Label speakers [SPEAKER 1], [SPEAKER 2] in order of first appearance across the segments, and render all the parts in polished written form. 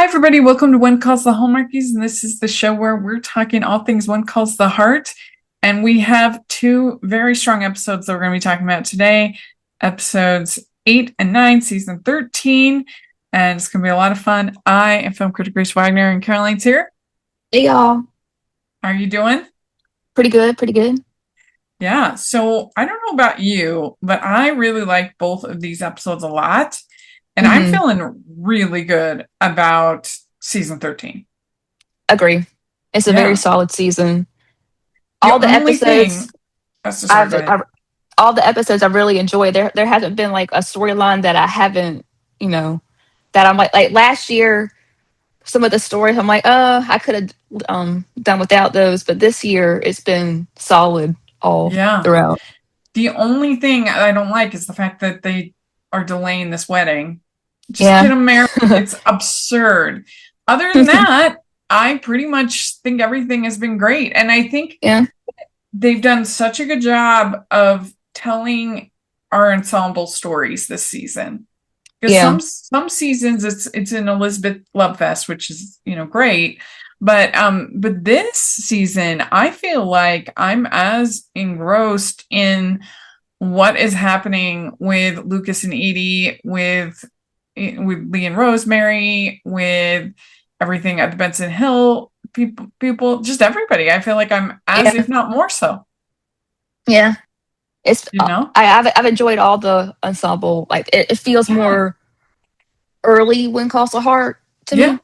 [SPEAKER 1] Hi, everybody. Welcome to One Calls the Hallmarkies. And this is the show where we're talking all things One Calls the Heart. And we have two very strong episodes that we're going to be talking about today. Episodes 8 and 9, season 13. And it's going to be a lot of fun. I am film critic Grace Wagner, and Caroline's here.
[SPEAKER 2] Hey y'all.
[SPEAKER 1] How are you doing?
[SPEAKER 2] Pretty good, pretty good.
[SPEAKER 1] Yeah. So I don't know about you, but I really like both of these episodes a lot. And I'm
[SPEAKER 2] hmm
[SPEAKER 1] feeling really good about season 13.
[SPEAKER 2] Agree. It's a very
[SPEAKER 1] Yeah.
[SPEAKER 2] solid season.
[SPEAKER 1] The
[SPEAKER 2] All the
[SPEAKER 1] only
[SPEAKER 2] episodes
[SPEAKER 1] thing, oh, so sorry,
[SPEAKER 2] I've,
[SPEAKER 1] go ahead.
[SPEAKER 2] I've all the episodes I've really enjoyed. There hasn't been like a storyline that I haven't, that I'm like last year, some of the stories I'm like, I could have done without those, but this year it's been solid all
[SPEAKER 1] Yeah.
[SPEAKER 2] throughout.
[SPEAKER 1] The only thing I don't like is the fact that they are delaying this wedding. Just get
[SPEAKER 2] Yeah.
[SPEAKER 1] them married. It's absurd. Other than that, I pretty much think everything has been great. And I think
[SPEAKER 2] Yeah.
[SPEAKER 1] they've done such a good job of telling our ensemble stories this season. Because
[SPEAKER 2] Yeah.
[SPEAKER 1] some seasons it's an Elizabeth love fest, which is great, but this season I feel like I'm as engrossed in what is happening with Lucas and Edie, with Lee and Rosemary, with everything at the Benson Hill people, just everybody. I feel like I'm as,
[SPEAKER 2] Yeah.
[SPEAKER 1] if not more so.
[SPEAKER 2] Yeah. It's
[SPEAKER 1] You know?
[SPEAKER 2] I've enjoyed all the ensemble. Like it feels
[SPEAKER 1] Yeah.
[SPEAKER 2] more early when Calls the Heart to
[SPEAKER 1] Yeah,
[SPEAKER 2] me.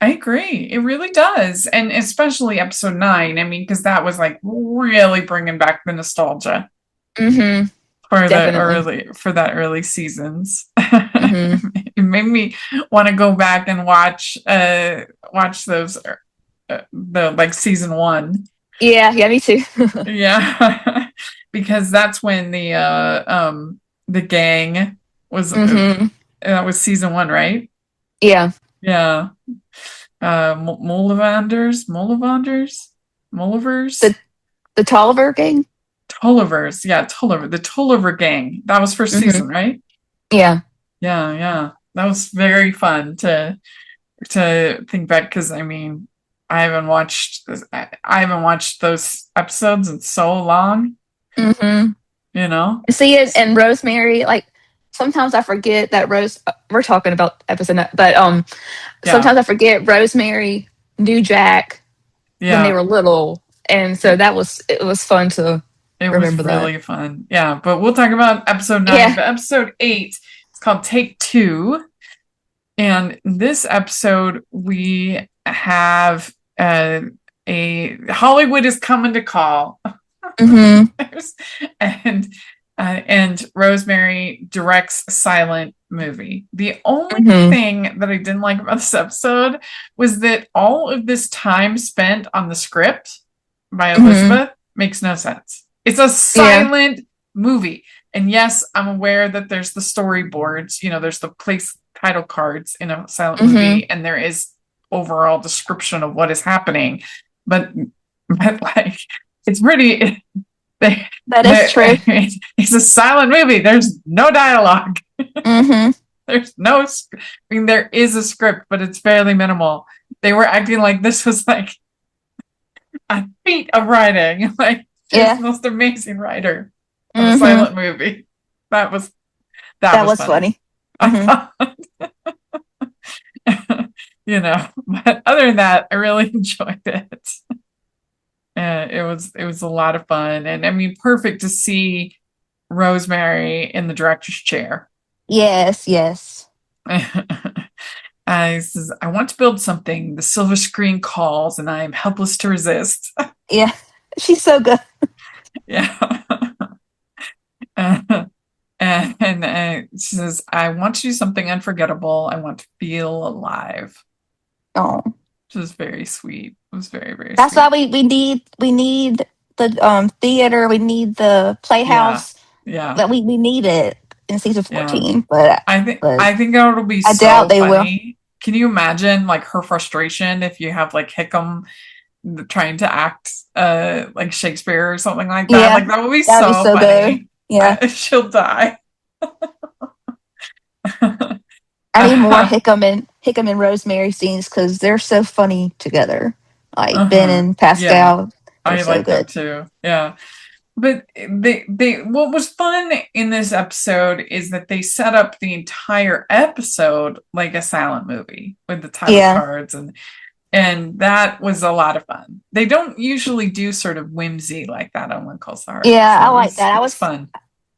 [SPEAKER 1] I agree. It really does. And especially episode 9. I mean, because that was like really bringing back the nostalgia
[SPEAKER 2] Mm-hmm.
[SPEAKER 1] for
[SPEAKER 2] Definitely.
[SPEAKER 1] that early seasons.
[SPEAKER 2] Mm-hmm.
[SPEAKER 1] It made me want to go back and watch those the like season 1.
[SPEAKER 2] Yeah, yeah, me too.
[SPEAKER 1] Yeah. Because that's when the gang was
[SPEAKER 2] hmm
[SPEAKER 1] that was season 1, right?
[SPEAKER 2] Yeah.
[SPEAKER 1] Yeah. Mollivers,
[SPEAKER 2] The the Tolliver gang.
[SPEAKER 1] Tullivers, yeah, the Tulliver gang. That was first
[SPEAKER 2] hmm
[SPEAKER 1] season, right?
[SPEAKER 2] Yeah.
[SPEAKER 1] Yeah, yeah, that was very fun to think back because I mean, I haven't watched those episodes in so long,
[SPEAKER 2] hmm
[SPEAKER 1] you know.
[SPEAKER 2] See it and Rosemary. Like sometimes I forget that Rose. We're talking about episode, but
[SPEAKER 1] Yeah,
[SPEAKER 2] sometimes I forget Rosemary knew Jack when they
[SPEAKER 1] yeah,
[SPEAKER 2] were little, and so
[SPEAKER 1] it,
[SPEAKER 2] it was fun to
[SPEAKER 1] it was
[SPEAKER 2] remember that.
[SPEAKER 1] really fun. Yeah, but we'll talk about episode 9.
[SPEAKER 2] Yeah.
[SPEAKER 1] But episode 8, it's called Take Two. And in this episode, we have a Hollywood is coming to call.
[SPEAKER 2] hmm
[SPEAKER 1] and and Rosemary directs a silent movie. The only
[SPEAKER 2] hmm
[SPEAKER 1] thing that I didn't like about this episode was that all of this time spent on the script by
[SPEAKER 2] hmm
[SPEAKER 1] Elizabeth makes no sense. It's a
[SPEAKER 2] Yeah.
[SPEAKER 1] silent movie. And yes, I'm aware that there's the storyboards, there's the place title cards in a silent
[SPEAKER 2] hmm
[SPEAKER 1] movie, and there is overall description of what is happening. But like it's pretty they,
[SPEAKER 2] That is true.
[SPEAKER 1] it's a silent movie. There's no dialogue.
[SPEAKER 2] hmm
[SPEAKER 1] There's no I mean there is a script, but it's fairly minimal. They were acting like this was like a feat of writing. Like she's
[SPEAKER 2] Yeah.
[SPEAKER 1] the most amazing writer of a
[SPEAKER 2] hmm
[SPEAKER 1] silent movie. That was that
[SPEAKER 2] That
[SPEAKER 1] was
[SPEAKER 2] was
[SPEAKER 1] funny.
[SPEAKER 2] funny.
[SPEAKER 1] I
[SPEAKER 2] hmm
[SPEAKER 1] thought, but other than that, I really enjoyed it. It was a lot of fun, and I mean, perfect to see Rosemary in the director's chair.
[SPEAKER 2] Yes. Yes.
[SPEAKER 1] He says, "I want to build something. The silver screen calls, and I am helpless to resist."
[SPEAKER 2] Yeah. She's so good.
[SPEAKER 1] Yeah. Uh, and she says, "I want to do something unforgettable. I want to feel alive."
[SPEAKER 2] Oh.
[SPEAKER 1] Which is very sweet. It was very, very
[SPEAKER 2] That's why
[SPEAKER 1] sweet.
[SPEAKER 2] we need the theater, we need the
[SPEAKER 1] Yeah.
[SPEAKER 2] playhouse,
[SPEAKER 1] Yeah.
[SPEAKER 2] that we need it in season
[SPEAKER 1] Yeah.
[SPEAKER 2] 14, but
[SPEAKER 1] I think
[SPEAKER 2] but
[SPEAKER 1] I think it'll be
[SPEAKER 2] I doubt
[SPEAKER 1] so
[SPEAKER 2] they will.
[SPEAKER 1] funny. Can you imagine like her frustration if you have like Hickam trying to act like Shakespeare or something like that?
[SPEAKER 2] Yeah,
[SPEAKER 1] Like that would be
[SPEAKER 2] that'd be
[SPEAKER 1] so
[SPEAKER 2] so good.
[SPEAKER 1] funny.
[SPEAKER 2] Yeah.
[SPEAKER 1] She'll die.
[SPEAKER 2] I need more Hickam Hickam and Rosemary scenes because they're so funny together. Like Ben
[SPEAKER 1] Uh-huh.
[SPEAKER 2] and
[SPEAKER 1] Yeah.
[SPEAKER 2] Pascal, they're
[SPEAKER 1] I
[SPEAKER 2] so
[SPEAKER 1] like them
[SPEAKER 2] good.
[SPEAKER 1] too. Yeah. But they what was fun in this episode is that they set up the entire episode like a silent movie with the title
[SPEAKER 2] Yeah,
[SPEAKER 1] cards, and that was a lot of fun. They don't usually do sort of whimsy like that on One Calls the Heart.
[SPEAKER 2] yeah,
[SPEAKER 1] So
[SPEAKER 2] I like that.
[SPEAKER 1] it was fun.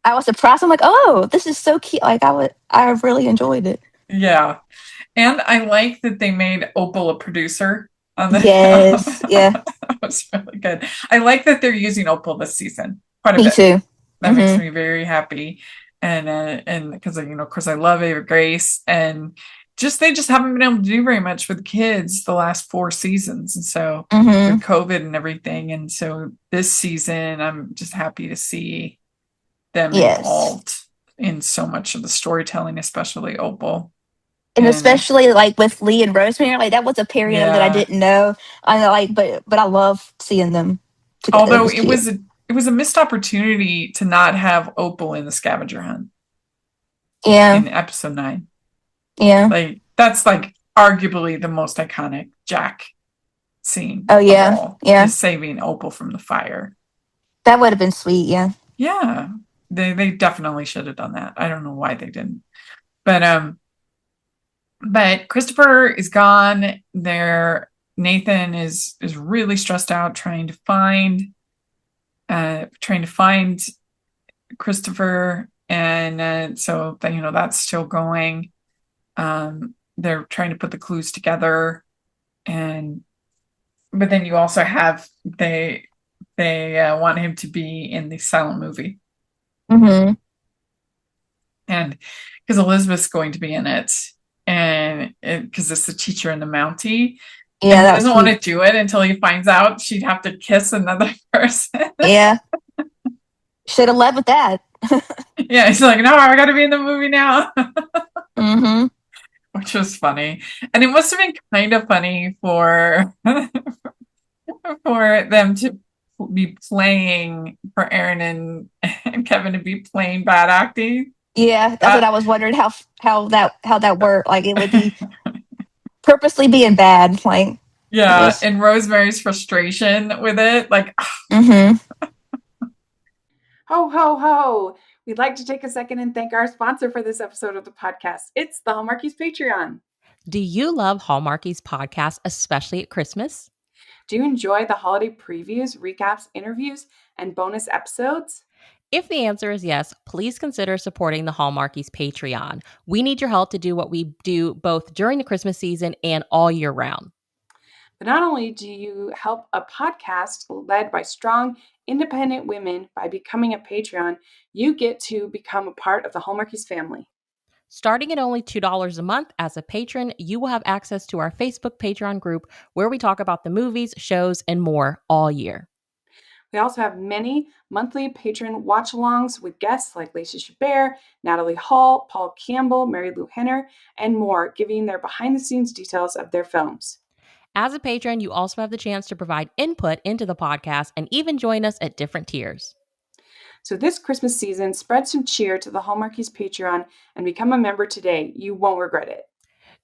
[SPEAKER 2] I was surprised. I'm like, oh, this is so cute. Like I really enjoyed it.
[SPEAKER 1] Yeah. And I like that they made Opal a producer on the show.
[SPEAKER 2] Yes, yeah,
[SPEAKER 1] That was really good. I like that they're using Opal this season quite a
[SPEAKER 2] me
[SPEAKER 1] bit.
[SPEAKER 2] too.
[SPEAKER 1] That makes
[SPEAKER 2] Mm-hmm.
[SPEAKER 1] me very happy. And because of course I love Ava Grace, and they just haven't been able to do very much with kids the last 4 seasons. And so with
[SPEAKER 2] Mm-hmm.
[SPEAKER 1] COVID and everything. And so this season I'm just happy to see them
[SPEAKER 2] Yes.
[SPEAKER 1] involved in so much of the storytelling, especially Opal.
[SPEAKER 2] And
[SPEAKER 1] And
[SPEAKER 2] especially like with Lee and Rosemary, like that was a pairing of that I
[SPEAKER 1] yeah,
[SPEAKER 2] didn't know. I know, like, but I love seeing them together. It
[SPEAKER 1] although
[SPEAKER 2] was cute.
[SPEAKER 1] it was a missed opportunity to not have Opal in the scavenger hunt
[SPEAKER 2] Yeah,
[SPEAKER 1] in episode 9.
[SPEAKER 2] yeah.
[SPEAKER 1] Like that's like arguably the most iconic Jack scene
[SPEAKER 2] Oh
[SPEAKER 1] of
[SPEAKER 2] yeah,
[SPEAKER 1] all
[SPEAKER 2] yeah.
[SPEAKER 1] is saving Opal from the fire.
[SPEAKER 2] That would have been sweet. Yeah.
[SPEAKER 1] Yeah. They definitely should have done that. I don't know why they didn't. But Christopher is gone. Nathan is really stressed out trying to find Christopher, and so that's still going. They're trying to put the clues together, and but then you also have they want him to be in the silent movie,
[SPEAKER 2] Mm-hmm.
[SPEAKER 1] and because Elizabeth's going to be in it, and because it's the teacher and the Mountie, and
[SPEAKER 2] Yeah,
[SPEAKER 1] he
[SPEAKER 2] that was
[SPEAKER 1] doesn't want
[SPEAKER 2] cute.
[SPEAKER 1] to do it until he finds out she'd have to kiss another person.
[SPEAKER 2] Yeah, should have led with that.
[SPEAKER 1] Yeah, he's like, no, I got to be in the movie now.
[SPEAKER 2] Mm-hmm.
[SPEAKER 1] Which was funny. And it must have been kind of funny for for them to be playing for Aaron and Kevin to be playing bad acting.
[SPEAKER 2] Yeah, that's what
[SPEAKER 1] That
[SPEAKER 2] I was wondering how that worked. Like it would be purposely being bad. Like it
[SPEAKER 1] yeah,
[SPEAKER 2] was.
[SPEAKER 1] and Rosemary's frustration with it, like
[SPEAKER 2] Mm-hmm.
[SPEAKER 3] Ho, ho, ho! We'd like to take a second and thank our sponsor for this episode of the podcast. It's the Hallmarkies Patreon.
[SPEAKER 4] Do you love Hallmarkies podcast, especially at Christmas?
[SPEAKER 3] Do you enjoy the holiday previews, recaps, interviews, and bonus episodes?
[SPEAKER 4] If the answer is yes, please consider supporting the Hallmarkies Patreon. We need your help to do what we do both during the Christmas season and all year round.
[SPEAKER 3] But not only do you help a podcast led by strong, independent women by becoming a Patreon, you get to become a part of the Hallmarkies family.
[SPEAKER 4] Starting at only $2 a month as a patron, you will have access to our Facebook Patreon group where we talk about the movies, shows, and more all year.
[SPEAKER 3] We also have many monthly patron watch-alongs with guests like Lacey Chabert, Natalie Hall, Paul Campbell, Mary Lou Henner, and more, giving their behind-the-scenes details of their films.
[SPEAKER 4] As a patron, you also have the chance to provide input into the podcast and even join us at different tiers.
[SPEAKER 3] So this Christmas season, spread some cheer to the Hallmarkies Patreon and become a member today. You won't regret it.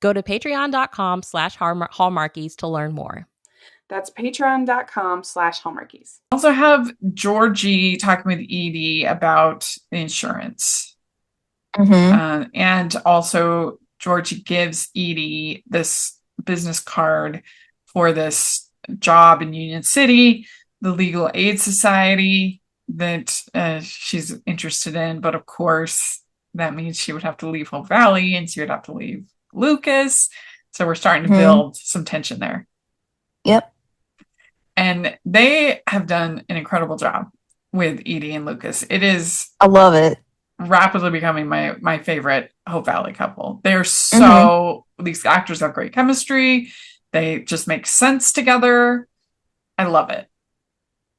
[SPEAKER 4] Go to patreon.com/Hallmarkies to learn more.
[SPEAKER 3] That's patreon.com/Hallmarkies.
[SPEAKER 1] also have Georgie talking with Edie about the insurance.
[SPEAKER 2] Mm-hmm.
[SPEAKER 1] And also Georgie gives Edie this business card for this job in Union City, the Legal Aid Society that she's interested in. But of course, that means she would have to leave Hope Valley and she would have to leave Lucas. So we're starting to
[SPEAKER 2] Mm-hmm.
[SPEAKER 1] build some tension there.
[SPEAKER 2] Yep.
[SPEAKER 1] And they have done an incredible job with Edie and Lucas. It is
[SPEAKER 2] I love it.
[SPEAKER 1] rapidly becoming my favorite Hope Valley couple. They're so these actors have great chemistry. They just make sense together. I love it.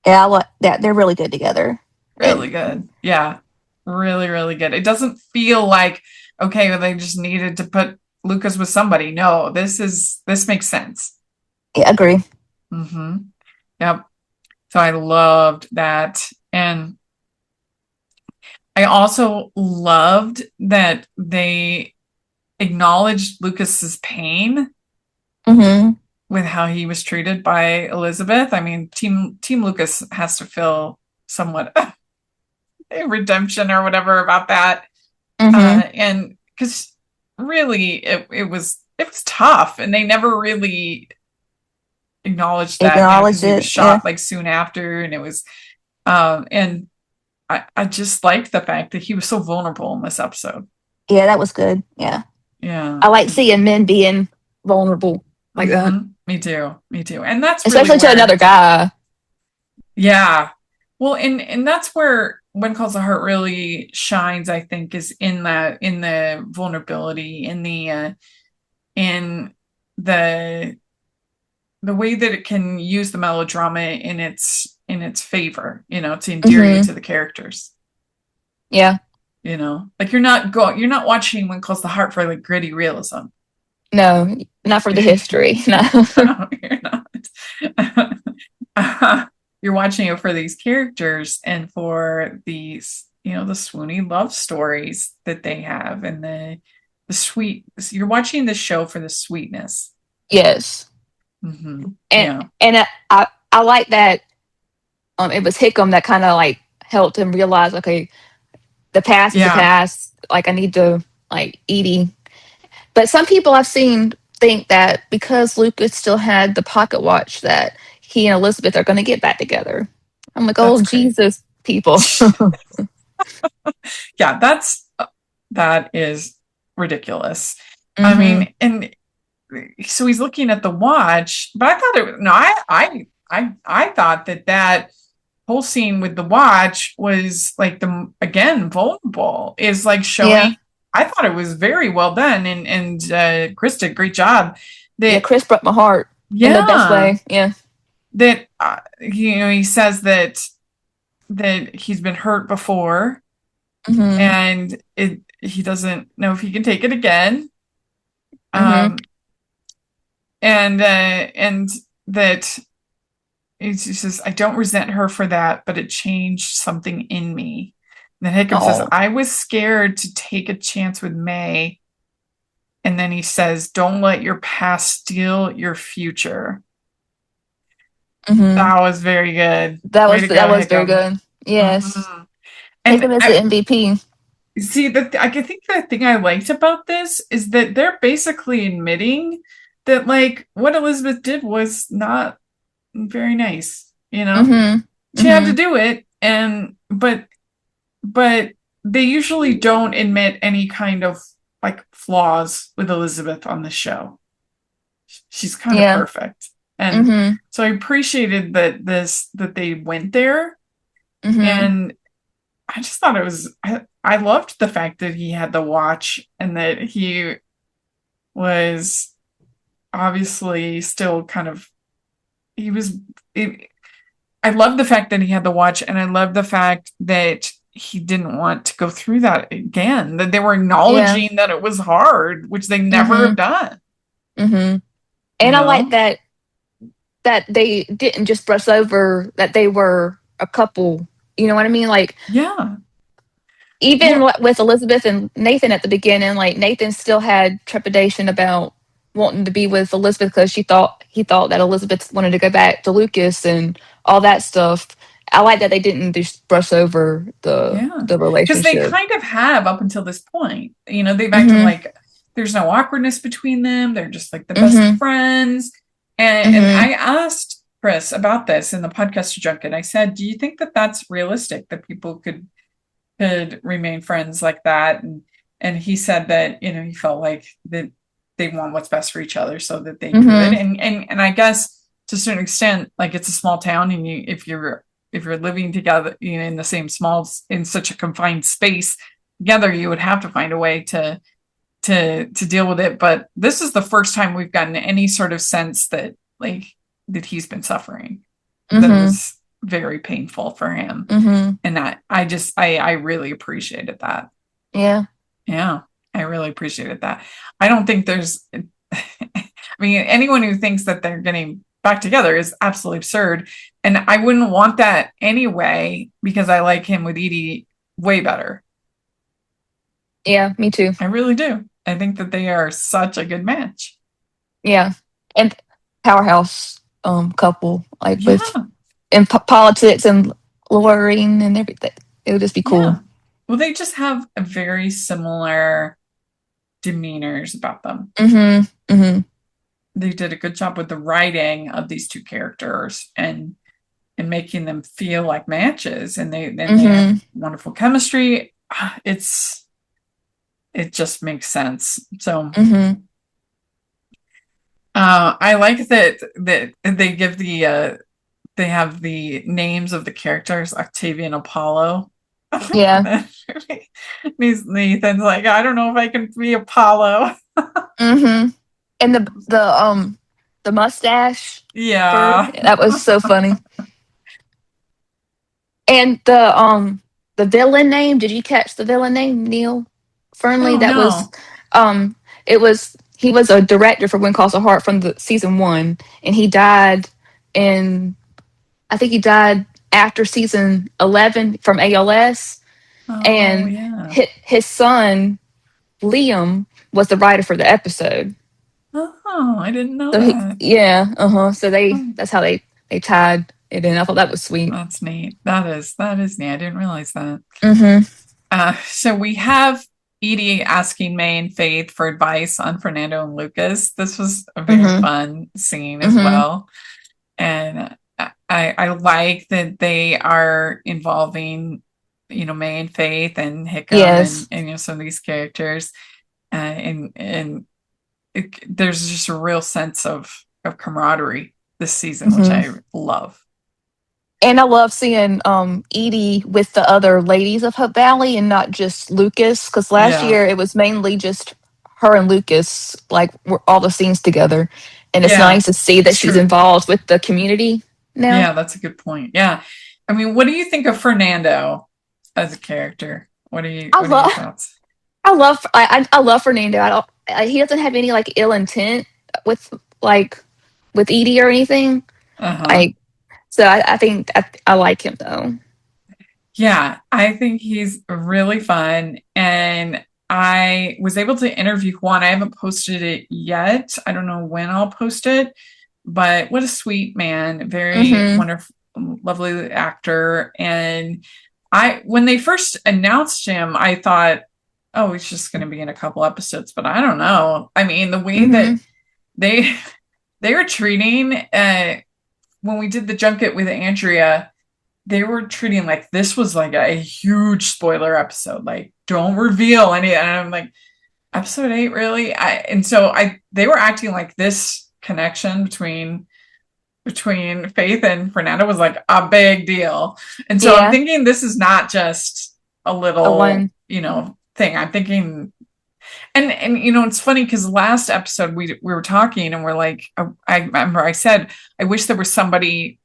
[SPEAKER 2] Yeah, I like that. They're really good together.
[SPEAKER 1] Really good. Yeah. Really, really good. It doesn't feel like, okay, well, they just needed to put Lucas with somebody. No, this makes sense.
[SPEAKER 2] Yeah, agree.
[SPEAKER 1] Mm-hmm. Yep. So I loved that. And I also loved that they acknowledged Lucas's pain
[SPEAKER 2] Mm-hmm.
[SPEAKER 1] with how he was treated by Elizabeth. I mean, Team Lucas has to feel somewhat a redemption or whatever about that.
[SPEAKER 2] Mm-hmm.
[SPEAKER 1] And because really it was tough, and they never really acknowledged that, because
[SPEAKER 2] Acknowledge
[SPEAKER 1] he was
[SPEAKER 2] it. Yeah.
[SPEAKER 1] shot like soon after, and it was and I just liked the fact that he was so vulnerable in this episode.
[SPEAKER 2] Yeah, that was good. Yeah.
[SPEAKER 1] Yeah.
[SPEAKER 2] I like seeing men being vulnerable like that.
[SPEAKER 1] Me too. Me too. And that's really
[SPEAKER 2] Especially to
[SPEAKER 1] where,
[SPEAKER 2] another guy.
[SPEAKER 1] yeah. Well, and that's where When Calls the Heart really shines, I think, is in the vulnerability, in the way that it can use the melodrama in its favor, to endear you
[SPEAKER 2] Mm-hmm.
[SPEAKER 1] to the characters.
[SPEAKER 2] Yeah.
[SPEAKER 1] Like you're not watching When Calls the Heart for like gritty realism.
[SPEAKER 2] No, not for the history. No.
[SPEAKER 1] No, you're not. You're watching it for these characters and for these, the swoony love stories that they have, and the sweet. You're watching the show for the sweetness.
[SPEAKER 2] Yes.
[SPEAKER 1] Mm-hmm.
[SPEAKER 2] And
[SPEAKER 1] Yeah.
[SPEAKER 2] and I like that it was Hickam that kind of like helped him realize, okay, the past is the
[SPEAKER 1] Yeah.
[SPEAKER 2] past. Like I need to like Edie. But some people I've seen think that because Lucas still had the pocket watch that he and Elizabeth are going to get back together. I'm like, oh
[SPEAKER 1] That's great.
[SPEAKER 2] Jesus, people.
[SPEAKER 1] Yeah, that is ridiculous. I
[SPEAKER 2] Mm-hmm.
[SPEAKER 1] mean, and so he's looking at the watch, but I thought it no, I thought that whole scene with the watch was like the again vulnerable, is like
[SPEAKER 2] Yeah.
[SPEAKER 1] showing. I thought it was very well done, and Chris did a great job.
[SPEAKER 2] Yeah,
[SPEAKER 1] That
[SPEAKER 2] Chris broke my heart in the best
[SPEAKER 1] yeah,
[SPEAKER 2] way. Yeah.
[SPEAKER 1] that he says that he's been hurt before,
[SPEAKER 2] Mm-hmm.
[SPEAKER 1] and he doesn't know if he can take it again.
[SPEAKER 2] Mm-hmm.
[SPEAKER 1] Um, and that he says, I don't resent her for that, but it changed something in me. And then Hickam says,
[SPEAKER 2] Oh.
[SPEAKER 1] I was scared to take a chance with May. And then he says, don't let your past steal your future.
[SPEAKER 2] Mm-hmm.
[SPEAKER 1] That was very good.
[SPEAKER 2] That
[SPEAKER 1] Way
[SPEAKER 2] was
[SPEAKER 1] to go,
[SPEAKER 2] that was very
[SPEAKER 1] Hickam.
[SPEAKER 2] good. Yes.
[SPEAKER 1] Mm-hmm. And
[SPEAKER 2] Hickam is the MVP.
[SPEAKER 1] see, I think the thing I liked about this is that they're basically admitting that, like, what Elizabeth did was not very nice.
[SPEAKER 2] Mm-hmm.
[SPEAKER 1] She had to
[SPEAKER 2] Mm-hmm.
[SPEAKER 1] do it, and but they usually don't admit any kind of like flaws with Elizabeth on the show. She's kind of
[SPEAKER 2] Yeah.
[SPEAKER 1] perfect, and
[SPEAKER 2] Mm-hmm.
[SPEAKER 1] so I appreciated that they went there,
[SPEAKER 2] Mm-hmm.
[SPEAKER 1] and I just thought it was. I loved the fact that he had the watch and that he was obviously still kind of. He was. I love the fact that he had the watch, and I love the fact that he didn't want to go through that again. That they were
[SPEAKER 2] Yeah.
[SPEAKER 1] acknowledging that it was hard, which they never have
[SPEAKER 2] Mm-hmm.
[SPEAKER 1] done.
[SPEAKER 2] Mm-hmm.
[SPEAKER 1] You
[SPEAKER 2] And I like
[SPEAKER 1] know?
[SPEAKER 2] that they didn't just brush over that they were a couple. You know what I mean? Like
[SPEAKER 1] Yeah.
[SPEAKER 2] even
[SPEAKER 1] Well,
[SPEAKER 2] with Elizabeth and Nathan at the beginning, like Nathan still had trepidation about wanting to be with Elizabeth because he thought that Elizabeth wanted to go back to Lucas and all that stuff. I like that they didn't just brush over
[SPEAKER 1] yeah.
[SPEAKER 2] the
[SPEAKER 1] Because they
[SPEAKER 2] relationship.
[SPEAKER 1] kind of have up until this point. They've acted
[SPEAKER 2] Mm-hmm.
[SPEAKER 1] like there's no awkwardness between them. They're just like the best of
[SPEAKER 2] Mm-hmm.
[SPEAKER 1] friends. And
[SPEAKER 2] Mm-hmm.
[SPEAKER 1] I asked Chris about this in the podcast junket. I said, do you think that that's realistic, that people could remain friends like that? And he said that, he felt like that they want what's best for each other, so that they could.
[SPEAKER 2] Mm-hmm.
[SPEAKER 1] And I guess to a certain extent, like, it's a small town, and if you're living together, in the same in such a confined space together, you would have to find a way to deal with it. But this is the first time we've gotten any sort of sense that, like, that he's been suffering, that it
[SPEAKER 2] Mm-hmm.
[SPEAKER 1] was very painful for him.
[SPEAKER 2] Mm-hmm.
[SPEAKER 1] And that I really appreciated that.
[SPEAKER 2] Yeah.
[SPEAKER 1] Yeah, I really appreciated that. I don't think there's, I mean, anyone who thinks that they're getting back together is absolutely absurd. And I wouldn't want that anyway, because I like him with Edie way better.
[SPEAKER 2] Yeah, me too.
[SPEAKER 1] I really do. I think that they are such a good match.
[SPEAKER 2] Yeah, and powerhouse couple, like
[SPEAKER 1] Yeah,
[SPEAKER 2] with in politics and lawyering and everything. It would just be
[SPEAKER 1] yeah.
[SPEAKER 2] cool.
[SPEAKER 1] Well, they just have a very similar demeanors about them.
[SPEAKER 2] Mm-hmm. Mm-hmm.
[SPEAKER 1] They did a good job with the writing of these two characters and making them feel like matches, and they have
[SPEAKER 2] Mm-hmm.
[SPEAKER 1] wonderful chemistry. It just makes sense. So
[SPEAKER 2] Mm-hmm.
[SPEAKER 1] I like that they give they have the names of the characters, Octavian Apollo.
[SPEAKER 2] Yeah.
[SPEAKER 1] Nathan's like, I don't know if I can be Apollo.
[SPEAKER 2] Mm-hmm. And the mustache for
[SPEAKER 1] Yeah.
[SPEAKER 2] that was so funny. And the villain name, did you catch the villain name, Neil Fernley?
[SPEAKER 1] Oh
[SPEAKER 2] That was
[SPEAKER 1] no.
[SPEAKER 2] um it was he was a director for When Calls a Heart from the season 1, and he died in I think he died after season 11 from ALS,
[SPEAKER 1] Oh
[SPEAKER 2] and
[SPEAKER 1] yeah.
[SPEAKER 2] his son Liam was the writer for the episode.
[SPEAKER 1] Oh, I didn't know
[SPEAKER 2] So he,
[SPEAKER 1] that.
[SPEAKER 2] yeah, so
[SPEAKER 1] Oh,
[SPEAKER 2] that's how they tied it in. I thought that was sweet.
[SPEAKER 1] that's neat. That is neat. I didn't realize that.
[SPEAKER 2] Mm-hmm.
[SPEAKER 1] So we have Edie asking May and Faith for advice on Fernando and Lucas. This was a very
[SPEAKER 2] Mm-hmm.
[SPEAKER 1] fun scene as
[SPEAKER 2] Mm-hmm.
[SPEAKER 1] well. And I like that they are involving, May and Faith and Hickam
[SPEAKER 2] Yes.
[SPEAKER 1] and some of these characters. And there's just a real sense of camaraderie this season, which
[SPEAKER 2] Mm-hmm.
[SPEAKER 1] I love.
[SPEAKER 2] And I love seeing Edie with the other ladies of Hope Valley and not just Lucas, because last
[SPEAKER 1] Yeah,
[SPEAKER 2] year it was mainly just her and Lucas, like all the scenes together. And it's
[SPEAKER 1] yeah,
[SPEAKER 2] nice to see that
[SPEAKER 1] it's
[SPEAKER 2] she's
[SPEAKER 1] true.
[SPEAKER 2] involved with the community now.
[SPEAKER 1] Yeah, that's a good point. Yeah. I mean, what do you think of Fernando as a character?
[SPEAKER 2] I
[SPEAKER 1] What are your
[SPEAKER 2] love,
[SPEAKER 1] thoughts?
[SPEAKER 2] I love Fernando. He doesn't have any like ill intent with like with Edie or anything.
[SPEAKER 1] Uh-huh.
[SPEAKER 2] Like, so I think I like him though.
[SPEAKER 1] Yeah, I think he's really fun. And I was able to interview Juan. I haven't posted it yet. I don't know when I'll post it, but what a sweet man, very
[SPEAKER 2] Mm-hmm.
[SPEAKER 1] wonderful, lovely actor. And when they first announced him, I thought, oh, he's just going to be in a couple episodes, but I don't know. I mean, the way that
[SPEAKER 2] Mm-hmm.
[SPEAKER 1] they they were treating when we did the junket with Andrea, they were treating like this was like a huge spoiler episode. Like, don't reveal any. And I'm like, episode 8, really? And so they were acting like this connection between Faith and Fernando was like a big deal. And so I'm
[SPEAKER 2] Yeah.
[SPEAKER 1] thinking this is not just a
[SPEAKER 2] A
[SPEAKER 1] little,
[SPEAKER 2] one.
[SPEAKER 1] thing. I'm thinking, and it's funny because last episode we were talking and we're like, I remember I said I wish there was somebody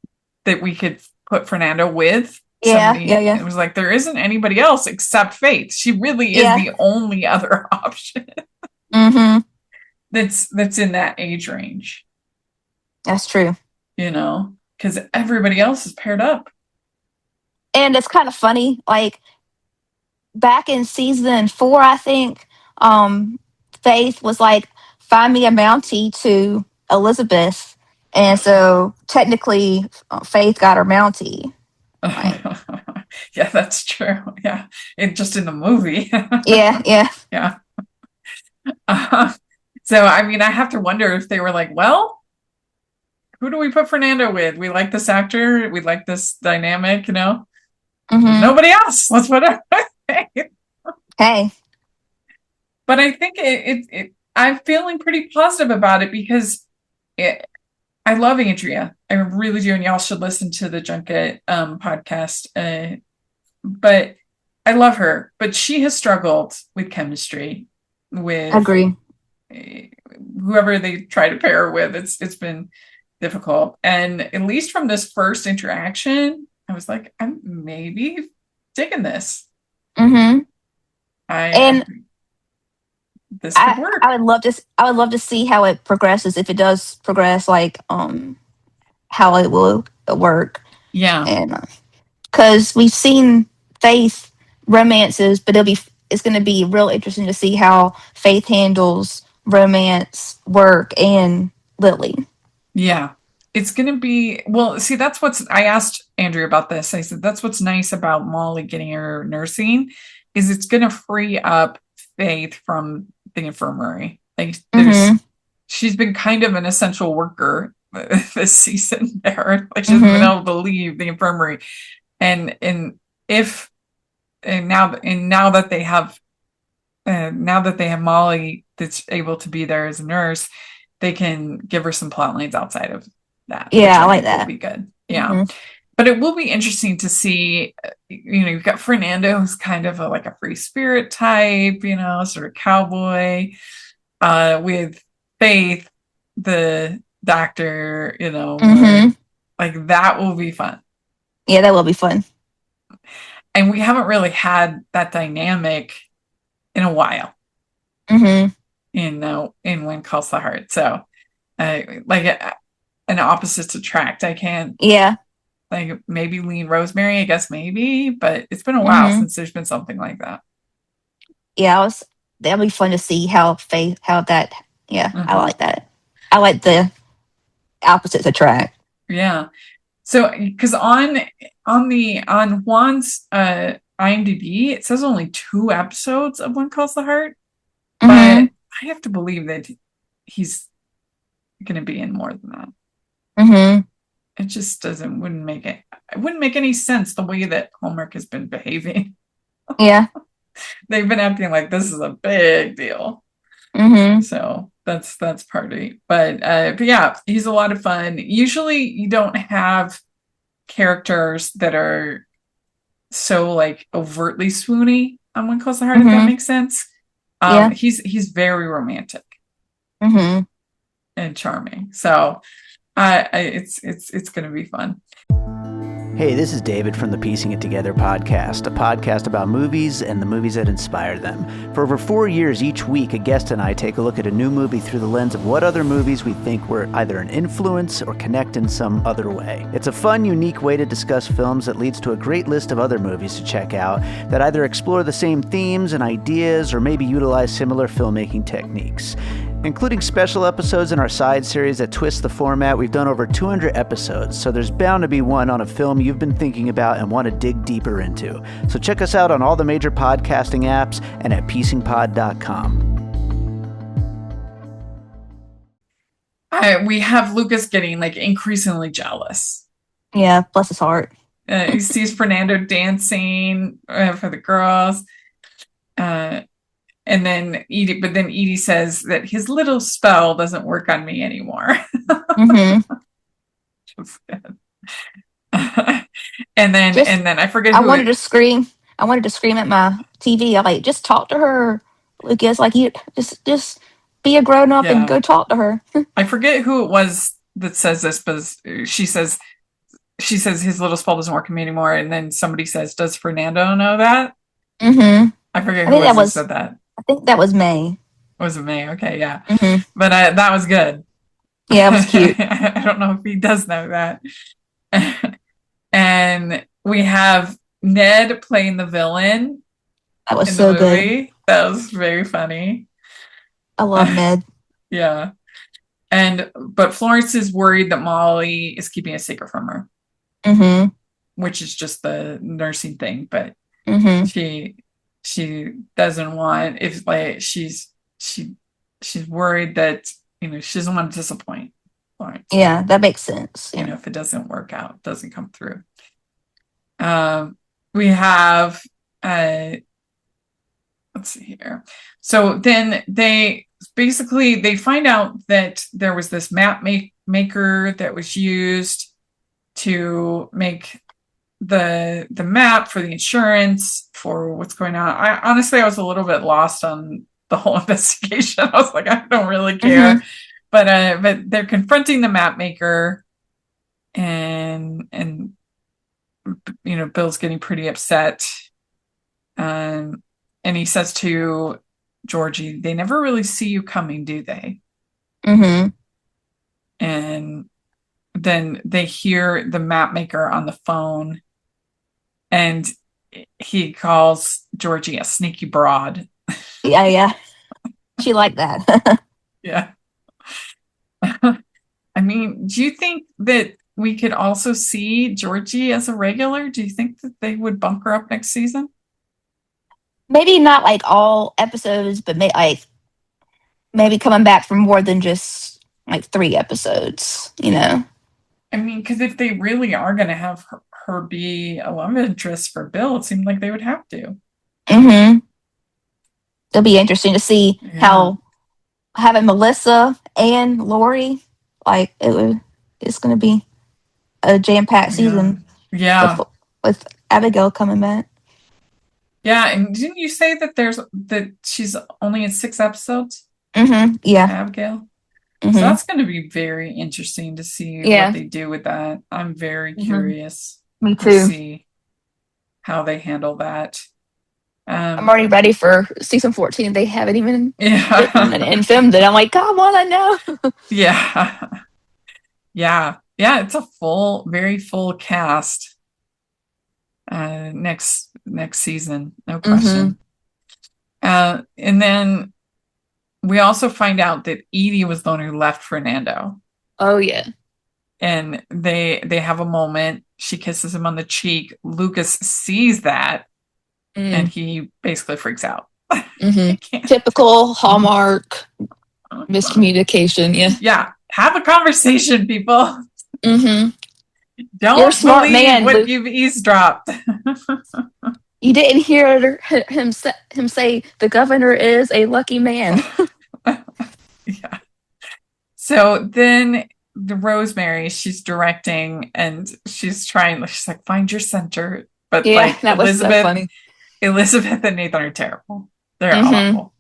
[SPEAKER 1] that we could put Fernando with.
[SPEAKER 2] Yeah. Yeah.
[SPEAKER 1] Somebody,
[SPEAKER 2] Yeah.
[SPEAKER 1] it was like there isn't anybody else except Faith. She really is
[SPEAKER 2] Yeah.
[SPEAKER 1] the only other option
[SPEAKER 2] Mm-hmm.
[SPEAKER 1] that's in that age range,
[SPEAKER 2] That's true.
[SPEAKER 1] because everybody else is paired up.
[SPEAKER 2] And it's kind of funny, like back in season 4, I think, Faith was like, find me a Mountie to Elizabeth. And so technically, Faith got her Mountie. Like,
[SPEAKER 1] Yeah, that's true. Yeah, just in the movie.
[SPEAKER 2] yeah, yeah.
[SPEAKER 1] Yeah. Uh, so I mean, I have to wonder if they were like, well, who do we put Fernando with? We like this actor. We like this dynamic. There's
[SPEAKER 2] Mm-hmm.
[SPEAKER 1] nobody else. Let's put her.
[SPEAKER 2] Hey.
[SPEAKER 1] But I think I'm feeling pretty positive about it because I love Andrea. I really do, and y'all should listen to the Junket podcast. But I love her, but she has struggled with chemistry with
[SPEAKER 2] Agree.
[SPEAKER 1] whoever they try to pair her with. It's been difficult, and at least from this first interaction, I was like, I'm maybe digging this.
[SPEAKER 2] Mm-hmm.
[SPEAKER 1] I
[SPEAKER 2] And
[SPEAKER 1] this could work.
[SPEAKER 2] I would love to see how it progresses, if it does progress, like how it will work.
[SPEAKER 1] Yeah.
[SPEAKER 2] And because we've seen Faith romances, but it's going to be real interesting to see how Faith handles romance, work, and Lily.
[SPEAKER 1] Yeah. It's going to be, well, see, I asked Andrew about this. I said, that's what's nice about Molly getting her nursing is it's going to free up Faith from the infirmary. Like she's been kind of an essential worker this season there. Like she hasn't been able to leave the infirmary. And if, and now that they have Molly that's able to be there as a nurse, they can give her some plot lines outside of that.
[SPEAKER 2] Yeah, I like
[SPEAKER 1] think
[SPEAKER 2] that.
[SPEAKER 1] will be good. Yeah. But it will be interesting to see, you've got Fernando, who's kind of like a free spirit type, sort of cowboy, with Faith, the doctor, like that will be fun.
[SPEAKER 2] Yeah, that will be fun.
[SPEAKER 1] And we haven't really had that dynamic in a while. In When Calls the Heart. So, like an opposites attract. I can't.
[SPEAKER 2] Yeah.
[SPEAKER 1] Like maybe Lean Rosemary, I guess maybe, but it's been a while since there's been something like that.
[SPEAKER 2] Yeah, that'll be fun to see how that. Yeah, I like that. I like the opposites attract.
[SPEAKER 1] Yeah. So, because on Juan's IMDb, it says only 2 episodes of When Calls the Heart, but I have to believe that he's going to be in more than that. It just wouldn't make any sense the way that Hallmark has been behaving.
[SPEAKER 2] Yeah.
[SPEAKER 1] They've been acting like this is a big deal. So that's party. But yeah, he's a lot of fun. Usually you don't have characters that are so like overtly swoony on When Calls the Heart, if that makes sense. Yeah. He's very romantic. And charming. So it's going to be fun.
[SPEAKER 5] Hey, this is David from the Piecing It Together podcast, a podcast about movies and the movies that inspire them. For over 4 years, each week, a guest and I take a look at a new movie through the lens of what other movies we think were either an influence or connect in some other way. It's a fun, unique way to discuss films that leads to a great list of other movies to check out that either explore the same themes and ideas or maybe utilize similar filmmaking techniques. Including special episodes in our side series that twist the format, we've done over 200 episodes, so there's bound to be one on a film you've been thinking about and want to dig deeper into. So check us out on all the major podcasting apps and at piecingpod.com.
[SPEAKER 1] We have Lucas getting like increasingly jealous.
[SPEAKER 2] Yeah, bless his heart.
[SPEAKER 1] He sees Fernando dancing for the girls. And then Edie says that his little spell doesn't work on me anymore. Just good. and then I forget.
[SPEAKER 2] I wanted to scream at my TV. I like, just talk to her, Lucas. Like, you just be a grown up and go talk to her.
[SPEAKER 1] I forget who it was that says this, but she says his little spell doesn't work on me anymore. And then somebody says, "Does Fernando know that?" I forget who said that.
[SPEAKER 2] I think that was May.
[SPEAKER 1] Was it May? Okay, yeah. But that was good.
[SPEAKER 2] Yeah, it was cute.
[SPEAKER 1] I don't know if he does know that. And we have Ned playing the villain.
[SPEAKER 2] That was so good.
[SPEAKER 1] That was very funny.
[SPEAKER 2] I love Ned.
[SPEAKER 1] Yeah. But Florence is worried that Molly is keeping a secret from her. Which is just the nursing thing, but she doesn't want, if like she's worried that she doesn't want to disappoint Florence.
[SPEAKER 2] Yeah, that makes sense.
[SPEAKER 1] If it doesn't work out, doesn't come through. We have let's see here. So then they find out that there was this map maker that was used to make the map for the insurance for what's going on. I was a little bit lost on the whole investigation. I was like, I don't really care. But they're confronting the map maker, and Bill's getting pretty upset. And he says to Georgie, "They never really see you coming, do they?" And then they hear the map maker on the phone, and he calls Georgie a sneaky broad.
[SPEAKER 2] Yeah, yeah. She liked that.
[SPEAKER 1] Yeah. I mean, do you think that we could also see Georgie as a regular? Do you think that they would bump her up next season?
[SPEAKER 2] Maybe not like all episodes, but maybe coming back for more than just like 3 episodes, you know?
[SPEAKER 1] I mean, because if they really are going to have her be a love interest for Bill, it seemed like they would have to.
[SPEAKER 2] Mm-hmm. It'll be interesting to see
[SPEAKER 1] Yeah.
[SPEAKER 2] how having Melissa and Lori, like it's going to be a jam-packed season
[SPEAKER 1] Yeah.
[SPEAKER 2] with Abigail coming back.
[SPEAKER 1] Yeah, and didn't you say that she's only in 6 episodes?
[SPEAKER 2] Mm-hmm. Yeah.
[SPEAKER 1] Abigail.
[SPEAKER 2] Mm-hmm.
[SPEAKER 1] So that's going to be very interesting to see what they do with that. I'm very curious
[SPEAKER 2] Me
[SPEAKER 1] to
[SPEAKER 2] too.
[SPEAKER 1] see how they handle that.
[SPEAKER 2] I'm already ready for season 14. They haven't even
[SPEAKER 1] Yeah.
[SPEAKER 2] written and filmed it. I'm like, come on, I know.
[SPEAKER 1] Yeah. Yeah. Yeah, it's a very full cast next season, no question. And then we also find out that Edie was the one who left Fernando.
[SPEAKER 2] Oh yeah.
[SPEAKER 1] And they have a moment. She kisses him on the cheek. Lucas sees that, and he basically freaks out.
[SPEAKER 2] Typical Hallmark miscommunication. Yeah.
[SPEAKER 1] Yeah. Have a conversation, people.
[SPEAKER 2] Mm-hmm.
[SPEAKER 1] Don't
[SPEAKER 2] You're a smart
[SPEAKER 1] believe
[SPEAKER 2] man,
[SPEAKER 1] what
[SPEAKER 2] Luke.
[SPEAKER 1] you've eavesdropped.
[SPEAKER 2] You didn't hear him say the governor is a lucky man.
[SPEAKER 1] Yeah. So then the Rosemary, she's directing and she's like, find your center. But
[SPEAKER 2] Yeah,
[SPEAKER 1] like
[SPEAKER 2] that was so funny.
[SPEAKER 1] Elizabeth and Nathan are terrible. They're awful.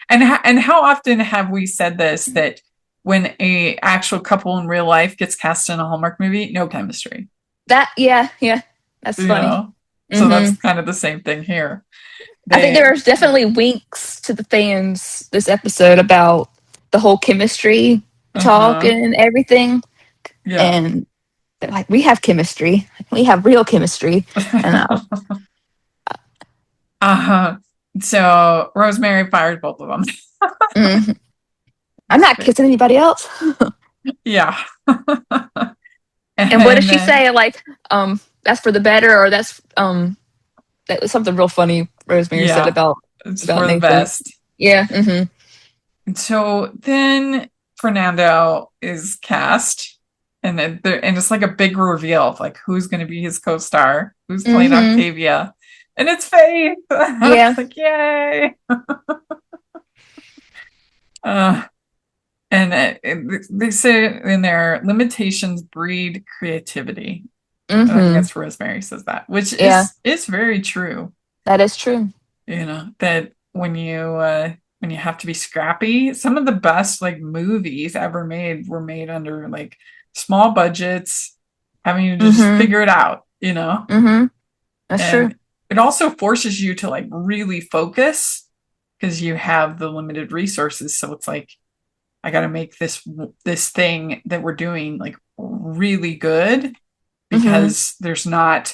[SPEAKER 1] And how often have we said this, that when a actual couple in real life gets cast in a Hallmark movie, no chemistry?
[SPEAKER 2] Yeah, that's funny.
[SPEAKER 1] Know? So that's kind of the same thing here.
[SPEAKER 2] I think there's definitely winks to the fans this episode about the whole chemistry talk and everything.
[SPEAKER 1] Yeah.
[SPEAKER 2] And they're like, we have chemistry. We have real chemistry. And
[SPEAKER 1] so Rosemary fired both of them.
[SPEAKER 2] I'm not kissing anybody else.
[SPEAKER 1] Yeah.
[SPEAKER 2] And what does she say? Like, that's for the better, or that was something real funny Rosemary said about
[SPEAKER 1] it's
[SPEAKER 2] about
[SPEAKER 1] for
[SPEAKER 2] Nathan.
[SPEAKER 1] the best.
[SPEAKER 2] Yeah.
[SPEAKER 1] And so then Fernando is cast, and it's like a big reveal of like who's going to be his co-star, who's playing Octavia, and it's Faith.
[SPEAKER 2] Yeah.
[SPEAKER 1] It's like, yay. And they say in their limitations breed creativity. I think that's Rosemary says that, which is very true.
[SPEAKER 2] That is true.
[SPEAKER 1] You know, that when you have to be scrappy, some of the best like movies ever made were made under like small budgets, having to just figure it out, you know?
[SPEAKER 2] That's true.
[SPEAKER 1] It also forces you to like really focus because you have the limited resources. So it's like, I got to make this thing that we're doing like really good, because there's not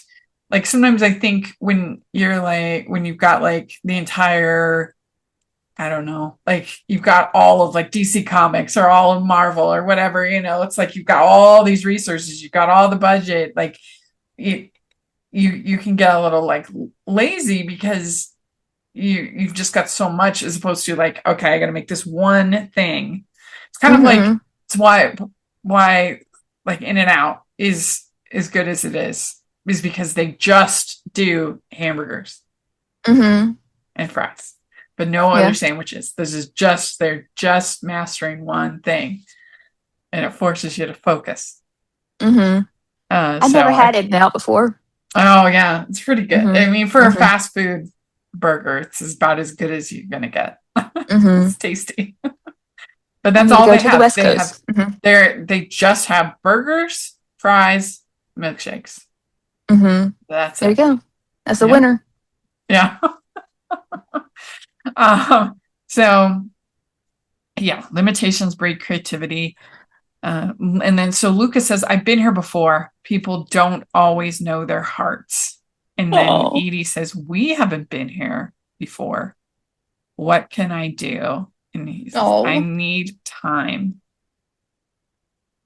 [SPEAKER 1] like, sometimes I think when you've got like the entire, I don't know, like you've got all of like DC Comics or all of Marvel or whatever, you know, it's like you've got all these resources, you've got all the budget, like you can get a little like lazy because you've just got so much, as opposed to like, okay, I got to make this one thing. It's kind of like, it's why like In-N-Out is as good as it is because they just do hamburgers and fries, but no other sandwiches. They're just mastering one thing, and it forces you to focus. I've
[SPEAKER 2] never had In-N-Out before.
[SPEAKER 1] Oh yeah, it's pretty good. I mean, for a fast food burger, it's about as good as you're gonna get. It's tasty. But that's all they have.
[SPEAKER 2] The West Coast.
[SPEAKER 1] They just have burgers, fries, milkshakes. That's
[SPEAKER 2] there. You go. That's the winner.
[SPEAKER 1] Yeah. So yeah, limitations breed creativity. And then so Lucas says, I've been here before. People don't always know their hearts. And then Edie says, we haven't been here before. What can I do? And he says, I need time.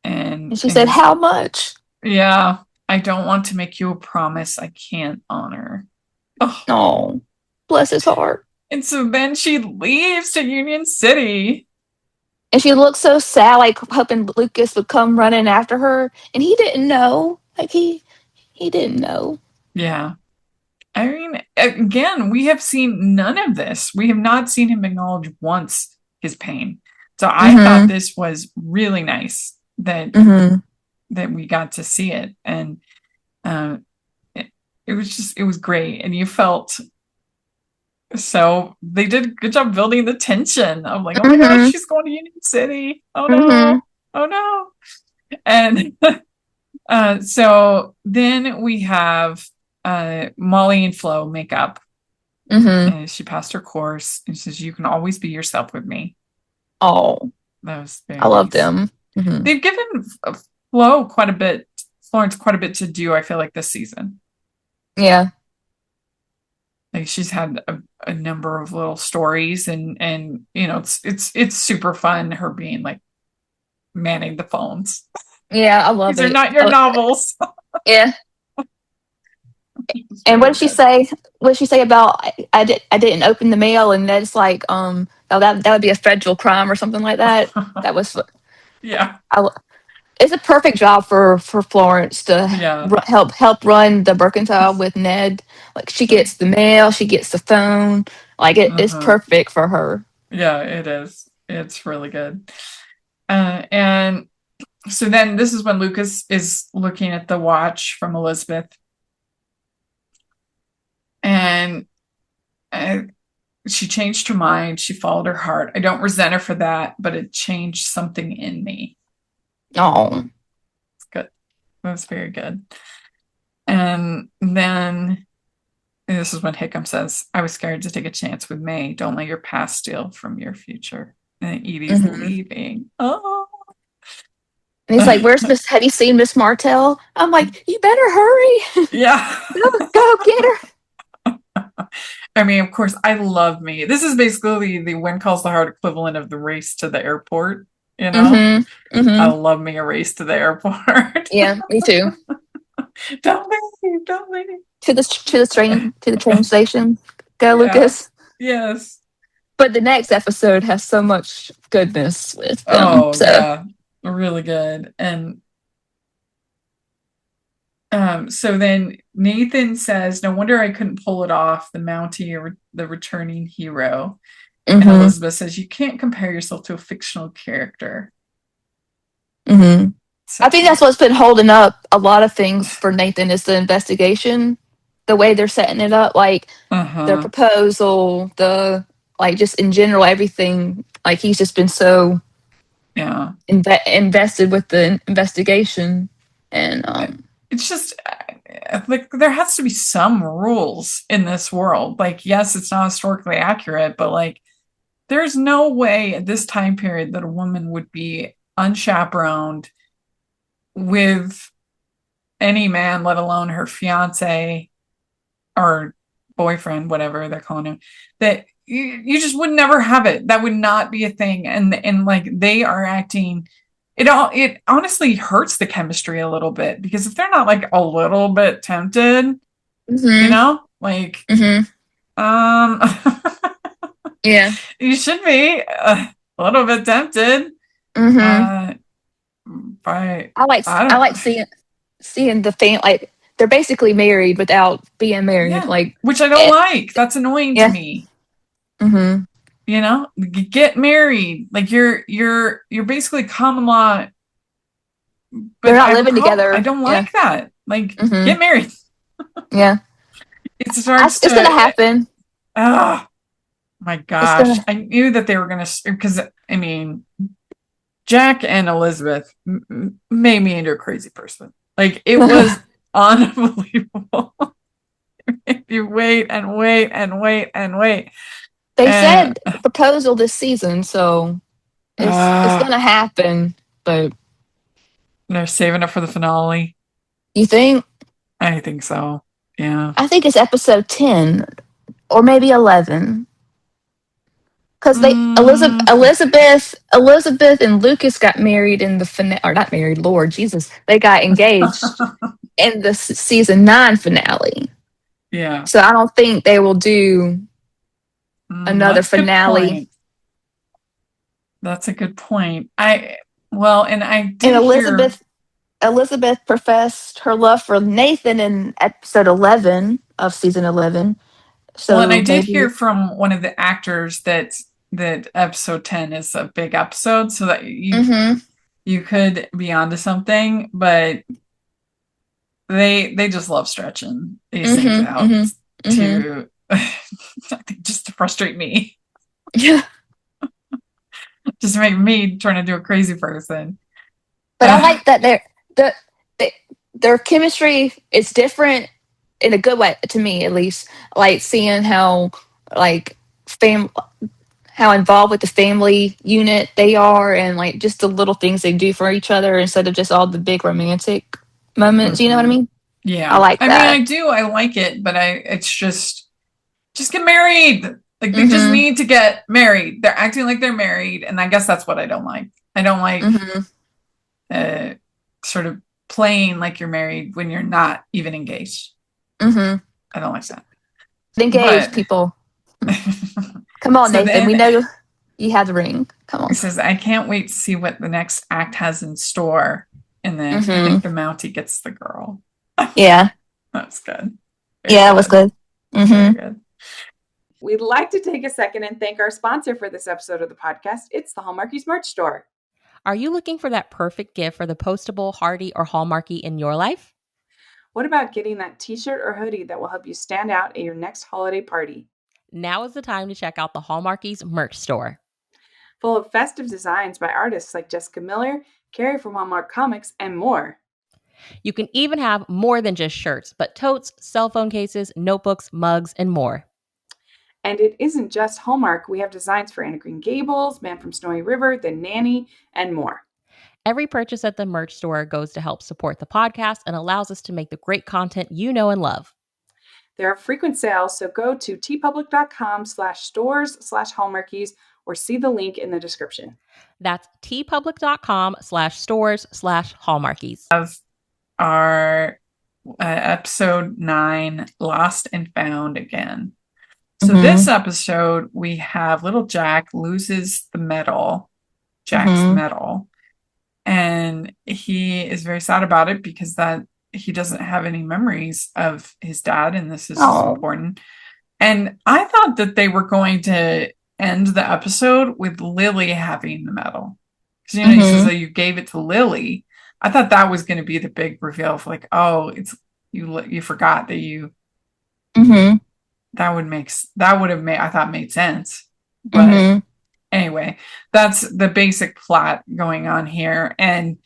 [SPEAKER 2] And she said, how much?
[SPEAKER 1] Yeah, I don't want to make you a promise I can't honor.
[SPEAKER 2] Oh, bless his heart.
[SPEAKER 1] And so then she leaves to Union City.
[SPEAKER 2] And she looks so sad, like hoping Lucas would come running after her. And he didn't know. Like he didn't know.
[SPEAKER 1] Yeah. I mean, again, we have seen none of this. We have not seen him acknowledge once his pain. So I thought this was really nice that that we got to see it. And it was great. And you felt so they did a good job building the tension. I'm like, oh my gosh, she's going to Union City. Oh no. Oh no. And so then we have Molly and Flo make up. And she passed her course and says, you can always be yourself with me.
[SPEAKER 2] Oh,
[SPEAKER 1] that was very
[SPEAKER 2] I love
[SPEAKER 1] nice.
[SPEAKER 2] them.
[SPEAKER 1] They've given Florence quite a bit to do, I feel like, this season.
[SPEAKER 2] Yeah.
[SPEAKER 1] Like she's had a number of little stories and you know, it's super fun, her being like manning the phones.
[SPEAKER 2] Yeah, I love it.
[SPEAKER 1] These are not your novels.
[SPEAKER 2] Yeah. And what did she say? What did she say about I didn't open the mail, and that's like that would be a federal crime or something like that. That was
[SPEAKER 1] yeah.
[SPEAKER 2] It's a perfect job for Florence to help run the mercantile with Ned. Like she gets the mail, she gets the phone. Like it's perfect for her.
[SPEAKER 1] Yeah, it is. It's really good. And so then this is when Lucas is looking at the watch from Elizabeth. And she changed her mind. She followed her heart. I don't resent her for that, but it changed something in me.
[SPEAKER 2] Oh,
[SPEAKER 1] it's good. That was very good. And then this is when Hickam says, I was scared to take a chance with May. Don't let your past steal from your future. And Edie's leaving. Oh.
[SPEAKER 2] And he's like, have you seen Miss Martell? I'm like, you better hurry.
[SPEAKER 1] Yeah.
[SPEAKER 2] Go get her.
[SPEAKER 1] I mean, of course, I love May. This is basically the When Calls the Heart equivalent of the race to the airport. You know, I love me a race to the airport.
[SPEAKER 2] Yeah, me too.
[SPEAKER 1] Don't leave.
[SPEAKER 2] To the train station. Go, Lucas.
[SPEAKER 1] Yes.
[SPEAKER 2] But the next episode has so much goodness with them.
[SPEAKER 1] Oh, yeah. Really good. And so then Nathan says, no wonder I couldn't pull it off, the Mountie or the returning hero. And Elizabeth says, you can't compare yourself to a fictional character. So
[SPEAKER 2] I think that's what's been holding up a lot of things for Nathan is the investigation, the way they're setting it up, like their proposal, just in general, everything. Like he's just been so invested with the investigation. And
[SPEAKER 1] it's just like there has to be some rules in this world. Like, yes, it's not historically accurate, but like there's no way at this time period that a woman would be unchaperoned with any man, let alone her fiance or boyfriend, whatever they're calling him, that you just would never have it. That would not be a thing. And like they are acting, it honestly hurts the chemistry a little bit, because if they're not like a little bit tempted, you know, like
[SPEAKER 2] yeah,
[SPEAKER 1] you should be a little bit tempted. But
[SPEAKER 2] I like seeing the fan, like they're basically married without being married, like,
[SPEAKER 1] which I don't like. That's annoying to me. You know, get married. Like you're basically common law. But
[SPEAKER 2] they're not living together.
[SPEAKER 1] I don't like that. Like get married.
[SPEAKER 2] Yeah,
[SPEAKER 1] it's
[SPEAKER 2] gonna happen.
[SPEAKER 1] Oh my gosh! I knew that they were gonna, because I mean, Jack and Elizabeth made me into a crazy person. Like it was unbelievable. You wait and wait and wait and wait.
[SPEAKER 2] They said proposal this season, so it's gonna happen. But
[SPEAKER 1] they're saving it for the finale.
[SPEAKER 2] You think?
[SPEAKER 1] I think so. Yeah.
[SPEAKER 2] I think it's episode 10 or maybe 11. Because they
[SPEAKER 1] Mm,
[SPEAKER 2] Elizabeth and Lucas got married in the finale, or not married, Lord Jesus, they got engaged in the season 9 finale.
[SPEAKER 1] yeah.
[SPEAKER 2] So I don't think they will do another
[SPEAKER 1] That's a good
[SPEAKER 2] finale.
[SPEAKER 1] point. That's a good point. Well, and I
[SPEAKER 2] And
[SPEAKER 1] did hear.
[SPEAKER 2] Elizabeth professed her love for Nathan in episode 11 of season 11.
[SPEAKER 1] Well, and I
[SPEAKER 2] So
[SPEAKER 1] did hear
[SPEAKER 2] maybe.
[SPEAKER 1] from one of the actors that episode 10 is a big episode, so that
[SPEAKER 2] Mm-hmm.
[SPEAKER 1] you could be onto something, but they just love stretching these things
[SPEAKER 2] Mm-hmm.
[SPEAKER 1] out
[SPEAKER 2] Mm-hmm. Mm-hmm.
[SPEAKER 1] to I think just to frustrate me,
[SPEAKER 2] Yeah.
[SPEAKER 1] just to make me turn into a crazy person.
[SPEAKER 2] But I like that the, the their chemistry is different in a good way, to me at least. Like seeing how like fam how involved with the family unit they are, and like just the little things they do for each other instead of just all the big romantic moments. You know what I
[SPEAKER 1] Mhm.
[SPEAKER 2] mean? I
[SPEAKER 1] Yeah.
[SPEAKER 2] like
[SPEAKER 1] I mean,
[SPEAKER 2] that.
[SPEAKER 1] I like it, but it's just get married. Like they just
[SPEAKER 2] Mm-hmm.
[SPEAKER 1] need to get married. They're acting like they're married, and I guess that's what I don't like. I don't like
[SPEAKER 2] Mm-hmm.
[SPEAKER 1] uh sort of playing like you're married when you're not even engaged.
[SPEAKER 2] Mm-hmm.
[SPEAKER 1] I don't like that.
[SPEAKER 2] Engaged
[SPEAKER 1] But
[SPEAKER 2] people. Come on,
[SPEAKER 1] so
[SPEAKER 2] Nathan. We
[SPEAKER 1] then
[SPEAKER 2] know you have the ring. Come
[SPEAKER 1] he
[SPEAKER 2] on.
[SPEAKER 1] says, I can't wait to see what the next act has in store. And then I
[SPEAKER 2] Mm-hmm.
[SPEAKER 1] think the Mountie gets the girl.
[SPEAKER 2] Yeah.
[SPEAKER 1] That's good. Very
[SPEAKER 2] Yeah, it was
[SPEAKER 1] good.
[SPEAKER 2] good.
[SPEAKER 1] Very
[SPEAKER 2] Mm-hmm.
[SPEAKER 1] good.
[SPEAKER 3] We'd like to take a second and thank our sponsor for this episode of the podcast. It's the Hallmarkies merch store.
[SPEAKER 4] Are you looking for that perfect gift for the postable, Hardy, or Hallmarky in your life?
[SPEAKER 3] What about getting that t-shirt or hoodie that will help you stand out at your next holiday party?
[SPEAKER 4] Now is the time to check out the Hallmarkies merch store.
[SPEAKER 3] Full of festive designs by artists like Jessica Miller, Carrie from Hallmark Comics, and more.
[SPEAKER 4] You can even have more than just shirts, but totes, cell phone cases, notebooks, mugs, and more.
[SPEAKER 3] And it isn't just Hallmark. We have designs for Anna Green Gables, Man from Snowy River, The Nanny, and more.
[SPEAKER 4] Every purchase at the merch store goes to help support the podcast and allows us to make the great content you know and love.
[SPEAKER 3] There are frequent sales, so go to tpublic.com/stores/hallmarkies or see the link in the description.
[SPEAKER 4] That's tpublic.com/stores/hallmarkies.
[SPEAKER 1] Of our episode 9, Lost and Found Again. So this episode, we have little Jack loses the medal, Jack's medal. And he is very sad about it because that he doesn't have any memories of his dad, and this is important. And I thought that they were going to end the episode with Lily having the medal. Because he says that you gave it to Lily. I thought that was going to be the big reveal of like, oh, it's you forgot that you that would have made I thought made sense. But anyway, that's the basic plot going on here, and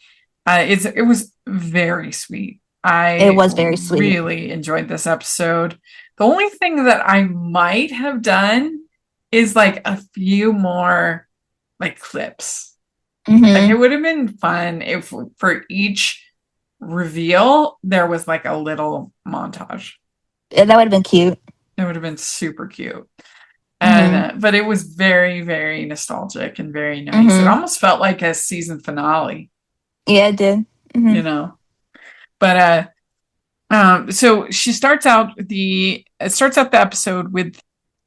[SPEAKER 1] it was very sweet.
[SPEAKER 2] It was very sweet.
[SPEAKER 1] Really enjoyed this episode. The only thing that I might have done is like a few more like clips. Like it would have been fun if for each reveal there was like a little montage.
[SPEAKER 2] Yeah, that would have been cute.
[SPEAKER 1] It would have been super cute. And but it was very, very nostalgic and very nice. It almost felt like a season finale.
[SPEAKER 2] Yeah, it did.
[SPEAKER 1] You know. But so she starts out the episode with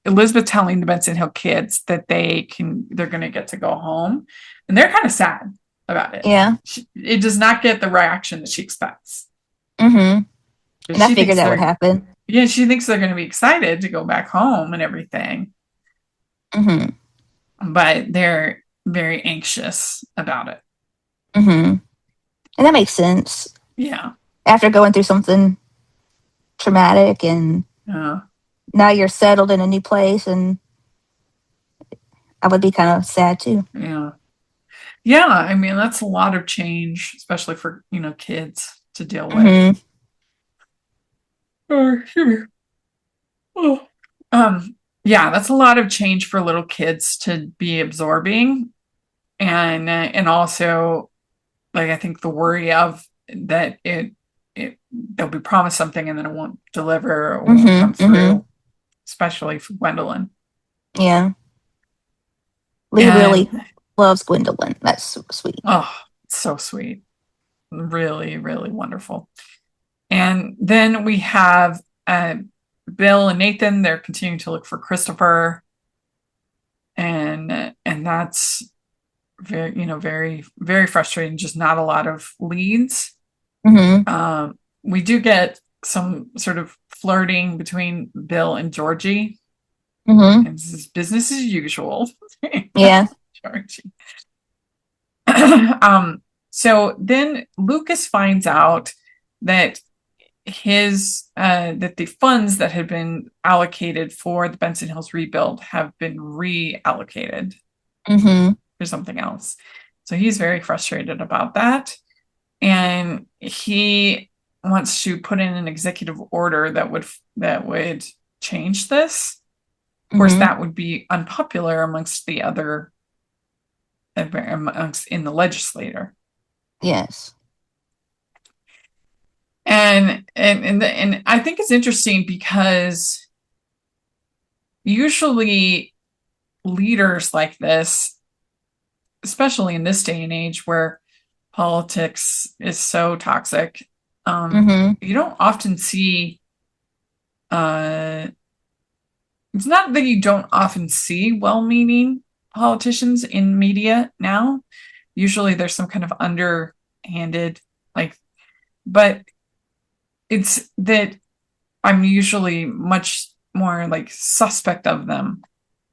[SPEAKER 1] Elizabeth telling the Benson Hill kids that they're gonna get to go home. And they're kind of sad about it.
[SPEAKER 2] Yeah.
[SPEAKER 1] It does not get the reaction that she expects.
[SPEAKER 2] And I figured that would happen.
[SPEAKER 1] Yeah, she thinks they're gonna be excited to go back home and everything. But they're very anxious about it.
[SPEAKER 2] And that makes sense.
[SPEAKER 1] Yeah.
[SPEAKER 2] After going through something traumatic, and now you're settled in a new place, and I would be kind of sad too.
[SPEAKER 1] Yeah, I mean that's a lot of change, especially for kids to deal with. Yeah, that's a lot of change for little kids to be absorbing, and also like I think the worry of that they'll be promised something and then it won't deliver or won't come through, especially for Gwendolyn.
[SPEAKER 2] Yeah. Lee really loves Gwendolyn. That's sweet.
[SPEAKER 1] Oh, so sweet. Really, really wonderful. And then we have Bill and Nathan. They're continuing to look for Christopher. And that's very, very frustrating. Just not a lot of leads. We do get some sort of flirting between Bill and Georgie. And this is business as usual.
[SPEAKER 2] Yeah.
[SPEAKER 1] Georgie. So then Lucas finds out that that the funds that had been allocated for the Benson Hills rebuild have been reallocated for something else. So he's very frustrated about that. And he wants to put in an executive order that would change this. Of course, that would be unpopular amongst the other in the legislature.
[SPEAKER 2] Yes.
[SPEAKER 1] And I think it's interesting because usually leaders like this, especially in this day and age where politics is so toxic, you don't often see. It's not that you don't often see well-meaning politicians in media now. Usually there's some kind of underhanded, but it's that I'm usually much more suspect of them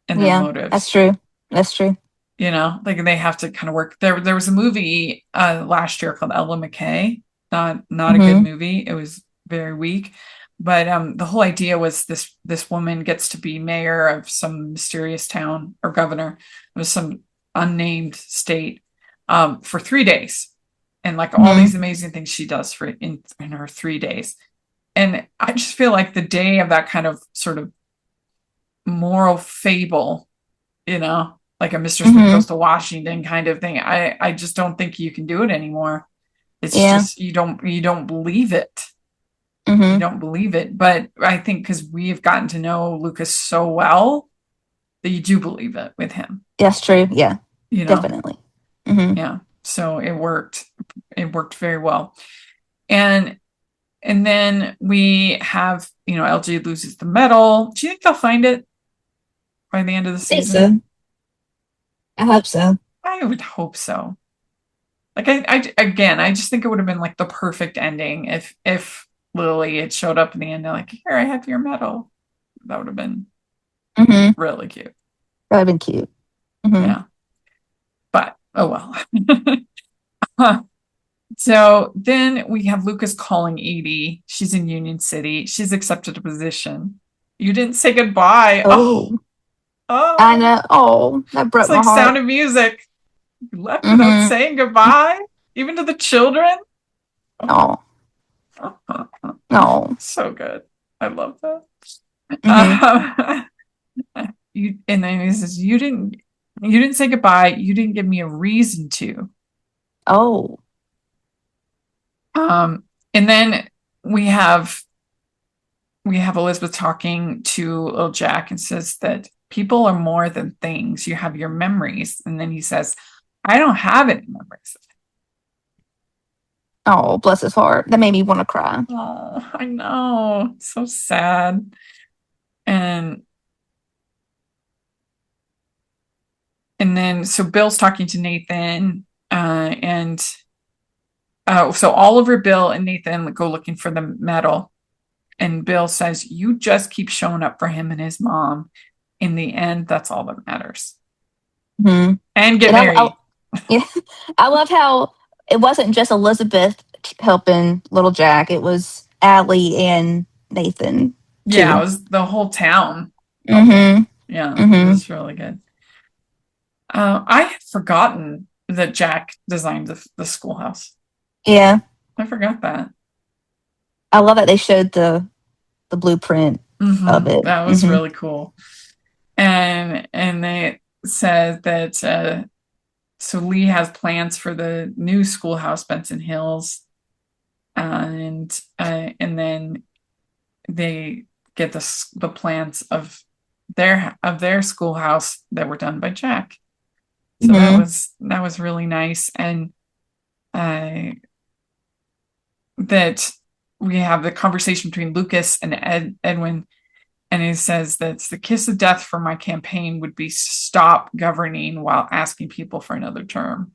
[SPEAKER 1] and their motives.
[SPEAKER 2] That's true. That's true.
[SPEAKER 1] They have to kind of work. There was a movie last year called Ella McKay. Not a good movie. It was very weak. But the whole idea was this woman gets to be mayor of some mysterious town or governor of some unnamed state for 3 days. And all these amazing things she does in her 3 days. And I just feel like the day of that kind of sort of moral fable, like a Mr. Smith goes to Washington kind of thing. I just don't think you can do it anymore. It's just you don't believe it. You don't believe it. But I think because we've gotten to know Lucas so well that you do believe it with him.
[SPEAKER 2] That's true. Yeah. Definitely.
[SPEAKER 1] Yeah. So it worked. It worked very well. And then we have, LG loses the medal. Do you think they'll find it by the end of the season?
[SPEAKER 2] I hope so.
[SPEAKER 1] I would hope so. I just think it would have been the perfect ending if Lily had showed up in the end and here, I have your medal. That would have been really cute.
[SPEAKER 2] That would have been cute.
[SPEAKER 1] Yeah. But, oh well. So then we have Lucas calling Edie. She's in Union City. She's accepted a position. You didn't say goodbye.
[SPEAKER 2] Oh. I know. Oh, that broke my heart.
[SPEAKER 1] Sound of Music. You left without saying goodbye, even to the children.
[SPEAKER 2] Oh. No.
[SPEAKER 1] So good. I love that. And then he says, you didn't say goodbye. You didn't give me a reason to.
[SPEAKER 2] Oh.
[SPEAKER 1] And then we have Elizabeth talking to little Jack and says that people are more than things. You have your memories. And then he says, I don't have any memories.
[SPEAKER 2] Oh, bless his heart. That made me want to cry.
[SPEAKER 1] Oh, I know. So sad. And then so Bill's talking to Nathan, so Oliver, Bill, and Nathan go looking for the medal. And Bill says, you just keep showing up for him and his mom. In the end, that's all that matters. And get married.
[SPEAKER 2] I love how it wasn't just Elizabeth helping little Jack. It was Allie and Nathan, too.
[SPEAKER 1] Yeah, it was the whole town. Yeah, it was really good. I had forgotten that Jack designed the schoolhouse.
[SPEAKER 2] Yeah.
[SPEAKER 1] I forgot that.
[SPEAKER 2] I love that they showed the blueprint of it.
[SPEAKER 1] That was really cool. And they said that so Lee has plans for the new schoolhouse, Benson Hills. and then they get the plans of their schoolhouse that were done by Jack. So
[SPEAKER 2] Mm-hmm.
[SPEAKER 1] that was really nice, and that we have the conversation between Lucas and Edwin, and he says that the kiss of death for my campaign would be stop governing while asking people for another term.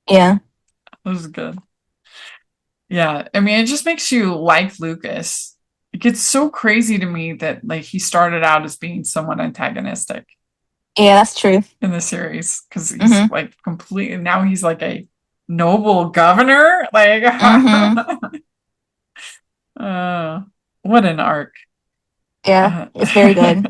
[SPEAKER 2] Yeah.
[SPEAKER 1] That was good. Yeah, I mean, it just makes you like Lucas. It gets so crazy to me that like he started out as being somewhat antagonistic
[SPEAKER 2] Yeah, that's true.
[SPEAKER 1] in the series because he's
[SPEAKER 2] Mm-hmm.
[SPEAKER 1] like completely now he's like a noble governor. Like,
[SPEAKER 2] Mm-hmm.
[SPEAKER 1] uh, what an arc.
[SPEAKER 2] Yeah,
[SPEAKER 1] Uh,
[SPEAKER 2] it's very good.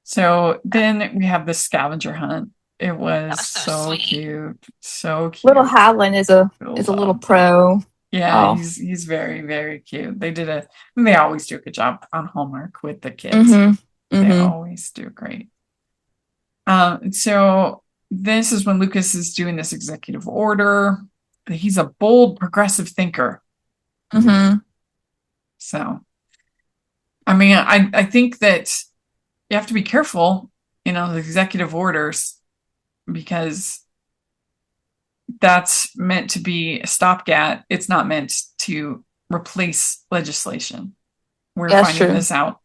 [SPEAKER 1] so then we have the scavenger hunt. It
[SPEAKER 2] That
[SPEAKER 1] was
[SPEAKER 2] was so
[SPEAKER 1] so
[SPEAKER 2] sweet.
[SPEAKER 1] cute, so
[SPEAKER 2] Little
[SPEAKER 1] cute.
[SPEAKER 2] Howland is a little
[SPEAKER 1] Philip.
[SPEAKER 2] pro.
[SPEAKER 1] Yeah,
[SPEAKER 2] Oh.
[SPEAKER 1] he's very, very cute. They always do a good job on Hallmark with the kids.
[SPEAKER 2] Mm-hmm.
[SPEAKER 1] They
[SPEAKER 2] Mm-hmm.
[SPEAKER 1] always do great. So this is when Lucas is doing this executive order. He's a bold, progressive thinker.
[SPEAKER 2] Mm-hmm.
[SPEAKER 1] So, I mean, I think that you have to be careful, the executive orders, because that's meant to be a stopgap. It's not meant to replace legislation. We're
[SPEAKER 2] Yeah, that's
[SPEAKER 1] finding
[SPEAKER 2] true.
[SPEAKER 1] this out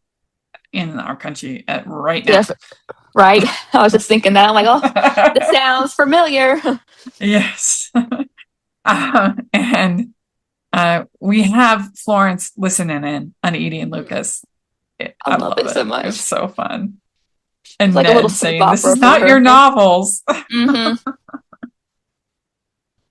[SPEAKER 1] in our country right now.
[SPEAKER 2] Yes, right. I was just thinking that. I'm like, oh, this sounds familiar.
[SPEAKER 1] Yes. And we have Florence listening in on Edie and Lucas.
[SPEAKER 2] I
[SPEAKER 1] I
[SPEAKER 2] love
[SPEAKER 1] love
[SPEAKER 2] it so
[SPEAKER 1] it. It's
[SPEAKER 2] much.
[SPEAKER 1] so fun.
[SPEAKER 2] It's
[SPEAKER 1] And
[SPEAKER 2] like a little
[SPEAKER 1] Ned
[SPEAKER 2] soap
[SPEAKER 1] saying, "This
[SPEAKER 2] opera
[SPEAKER 1] is
[SPEAKER 2] for
[SPEAKER 1] not your
[SPEAKER 2] her.
[SPEAKER 1] novels."
[SPEAKER 2] Mm-hmm.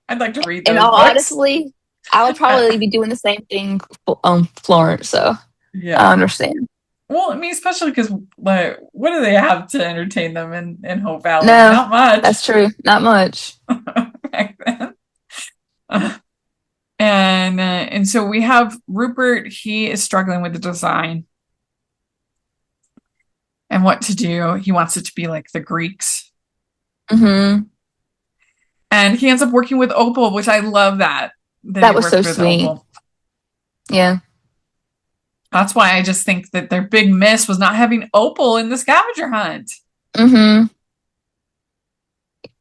[SPEAKER 1] I'd like to read
[SPEAKER 2] And
[SPEAKER 1] those
[SPEAKER 2] all
[SPEAKER 1] books.
[SPEAKER 2] honestly, I would probably be doing the same thing for Florence. So I
[SPEAKER 1] Yeah.
[SPEAKER 2] understand.
[SPEAKER 1] Well, I mean, especially because, like, what do they have to entertain them in Hope Valley?
[SPEAKER 2] No,
[SPEAKER 1] Not much
[SPEAKER 2] that's true. Not much.
[SPEAKER 1] back then. And so we have Rupert. He is struggling with the design and what to do. He wants it to be like the Greeks,
[SPEAKER 2] Mm-hmm.
[SPEAKER 1] and he ends up working with Opal, which I love that
[SPEAKER 2] That
[SPEAKER 1] he
[SPEAKER 2] was so
[SPEAKER 1] worked with
[SPEAKER 2] sweet.
[SPEAKER 1] Opal.
[SPEAKER 2] Yeah.
[SPEAKER 1] That's why I just think that their big miss was not having Opal in the scavenger hunt.
[SPEAKER 2] Mm-hmm.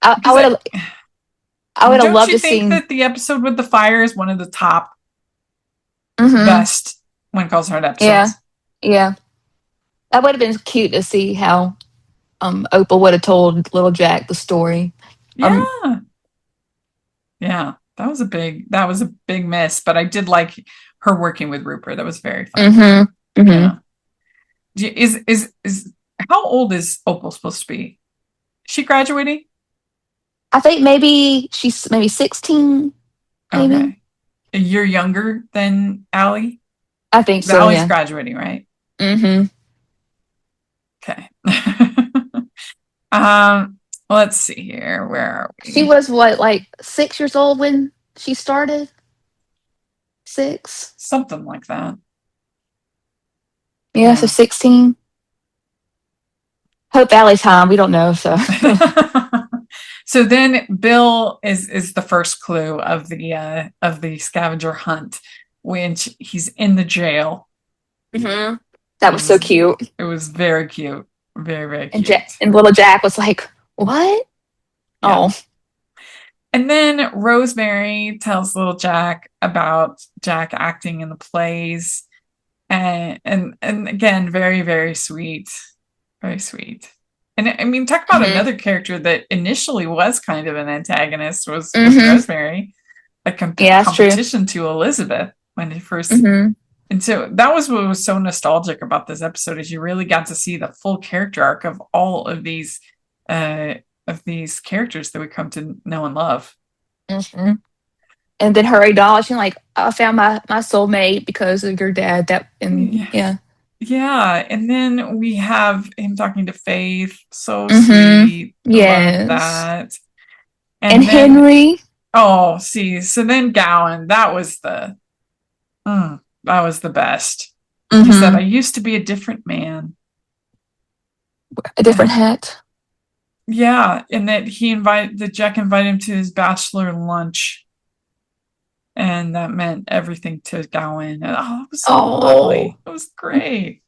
[SPEAKER 2] I
[SPEAKER 1] Because
[SPEAKER 2] I would have
[SPEAKER 1] don't
[SPEAKER 2] loved
[SPEAKER 1] you
[SPEAKER 2] to
[SPEAKER 1] think
[SPEAKER 2] see.
[SPEAKER 1] that the episode with the fire is one of the top
[SPEAKER 2] Mm-hmm.
[SPEAKER 1] best When Calls Heart
[SPEAKER 2] Yeah.
[SPEAKER 1] episodes?
[SPEAKER 2] Yeah. That would have been cute to see how Opal would have told little Jack the story. Um
[SPEAKER 1] Yeah, yeah, that was a big miss, but I did like her working with Rupert. That was very fun.
[SPEAKER 2] mm-hmm. Mm-hmm.
[SPEAKER 1] Yeah. Is how old is Opal supposed to be? Is she graduating?
[SPEAKER 2] I think maybe she's maybe 16, maybe.
[SPEAKER 1] Okay. A year younger than Allie?
[SPEAKER 2] I think so,
[SPEAKER 1] Allie's
[SPEAKER 2] yeah.
[SPEAKER 1] graduating, right?
[SPEAKER 2] Mm-hmm.
[SPEAKER 1] Okay. um, let's see here. Where are
[SPEAKER 2] She
[SPEAKER 1] we?
[SPEAKER 2] was what, like 6 years old when she started? 6?
[SPEAKER 1] Something like that.
[SPEAKER 2] Yeah, so
[SPEAKER 1] Yeah.
[SPEAKER 2] 16. Hope Valley time, we don't know, so.
[SPEAKER 1] So then Bill is the first clue of the scavenger hunt, which he's in the jail.
[SPEAKER 2] Mm-hmm. That
[SPEAKER 1] It
[SPEAKER 2] was so
[SPEAKER 1] was
[SPEAKER 2] cute.
[SPEAKER 1] it was very cute. Very, very
[SPEAKER 2] And
[SPEAKER 1] cute.
[SPEAKER 2] And little Jack was like, "What?"
[SPEAKER 1] Yeah.
[SPEAKER 2] Oh.
[SPEAKER 1] And then Rosemary tells little Jack about Jack acting in the plays. And again, very, very sweet. Very sweet. And I mean, talk about
[SPEAKER 2] Mm-hmm.
[SPEAKER 1] another character that initially was kind of an antagonist was
[SPEAKER 2] Mm-hmm.
[SPEAKER 1] Rosemary, a
[SPEAKER 2] Yeah, that's true.
[SPEAKER 1] competition to Elizabeth when he first.
[SPEAKER 2] Mm-hmm.
[SPEAKER 1] And so that was what was so nostalgic about this episode is you really got to see the full character arc of all uh, of these characters that we come to know and love.
[SPEAKER 2] Mm-hmm. And then her acknowledging, like, I found my soulmate because of your dad. That and
[SPEAKER 1] Yeah.
[SPEAKER 2] yeah.
[SPEAKER 1] Yeah, and then we have him talking to Faith. So
[SPEAKER 2] Mm-hmm.
[SPEAKER 1] sweet. I love
[SPEAKER 2] Yes.
[SPEAKER 1] that.
[SPEAKER 2] And
[SPEAKER 1] And then,
[SPEAKER 2] Henry.
[SPEAKER 1] oh, see, so then Gowan, that was the best. He said,
[SPEAKER 2] Mm-hmm.
[SPEAKER 1] I used to be a different man.
[SPEAKER 2] A different hat.
[SPEAKER 1] Yeah, and that Jack invited him to his bachelor lunch. and that meant everything to Gowan. And, it was so
[SPEAKER 2] Oh,
[SPEAKER 1] lovely. It was great.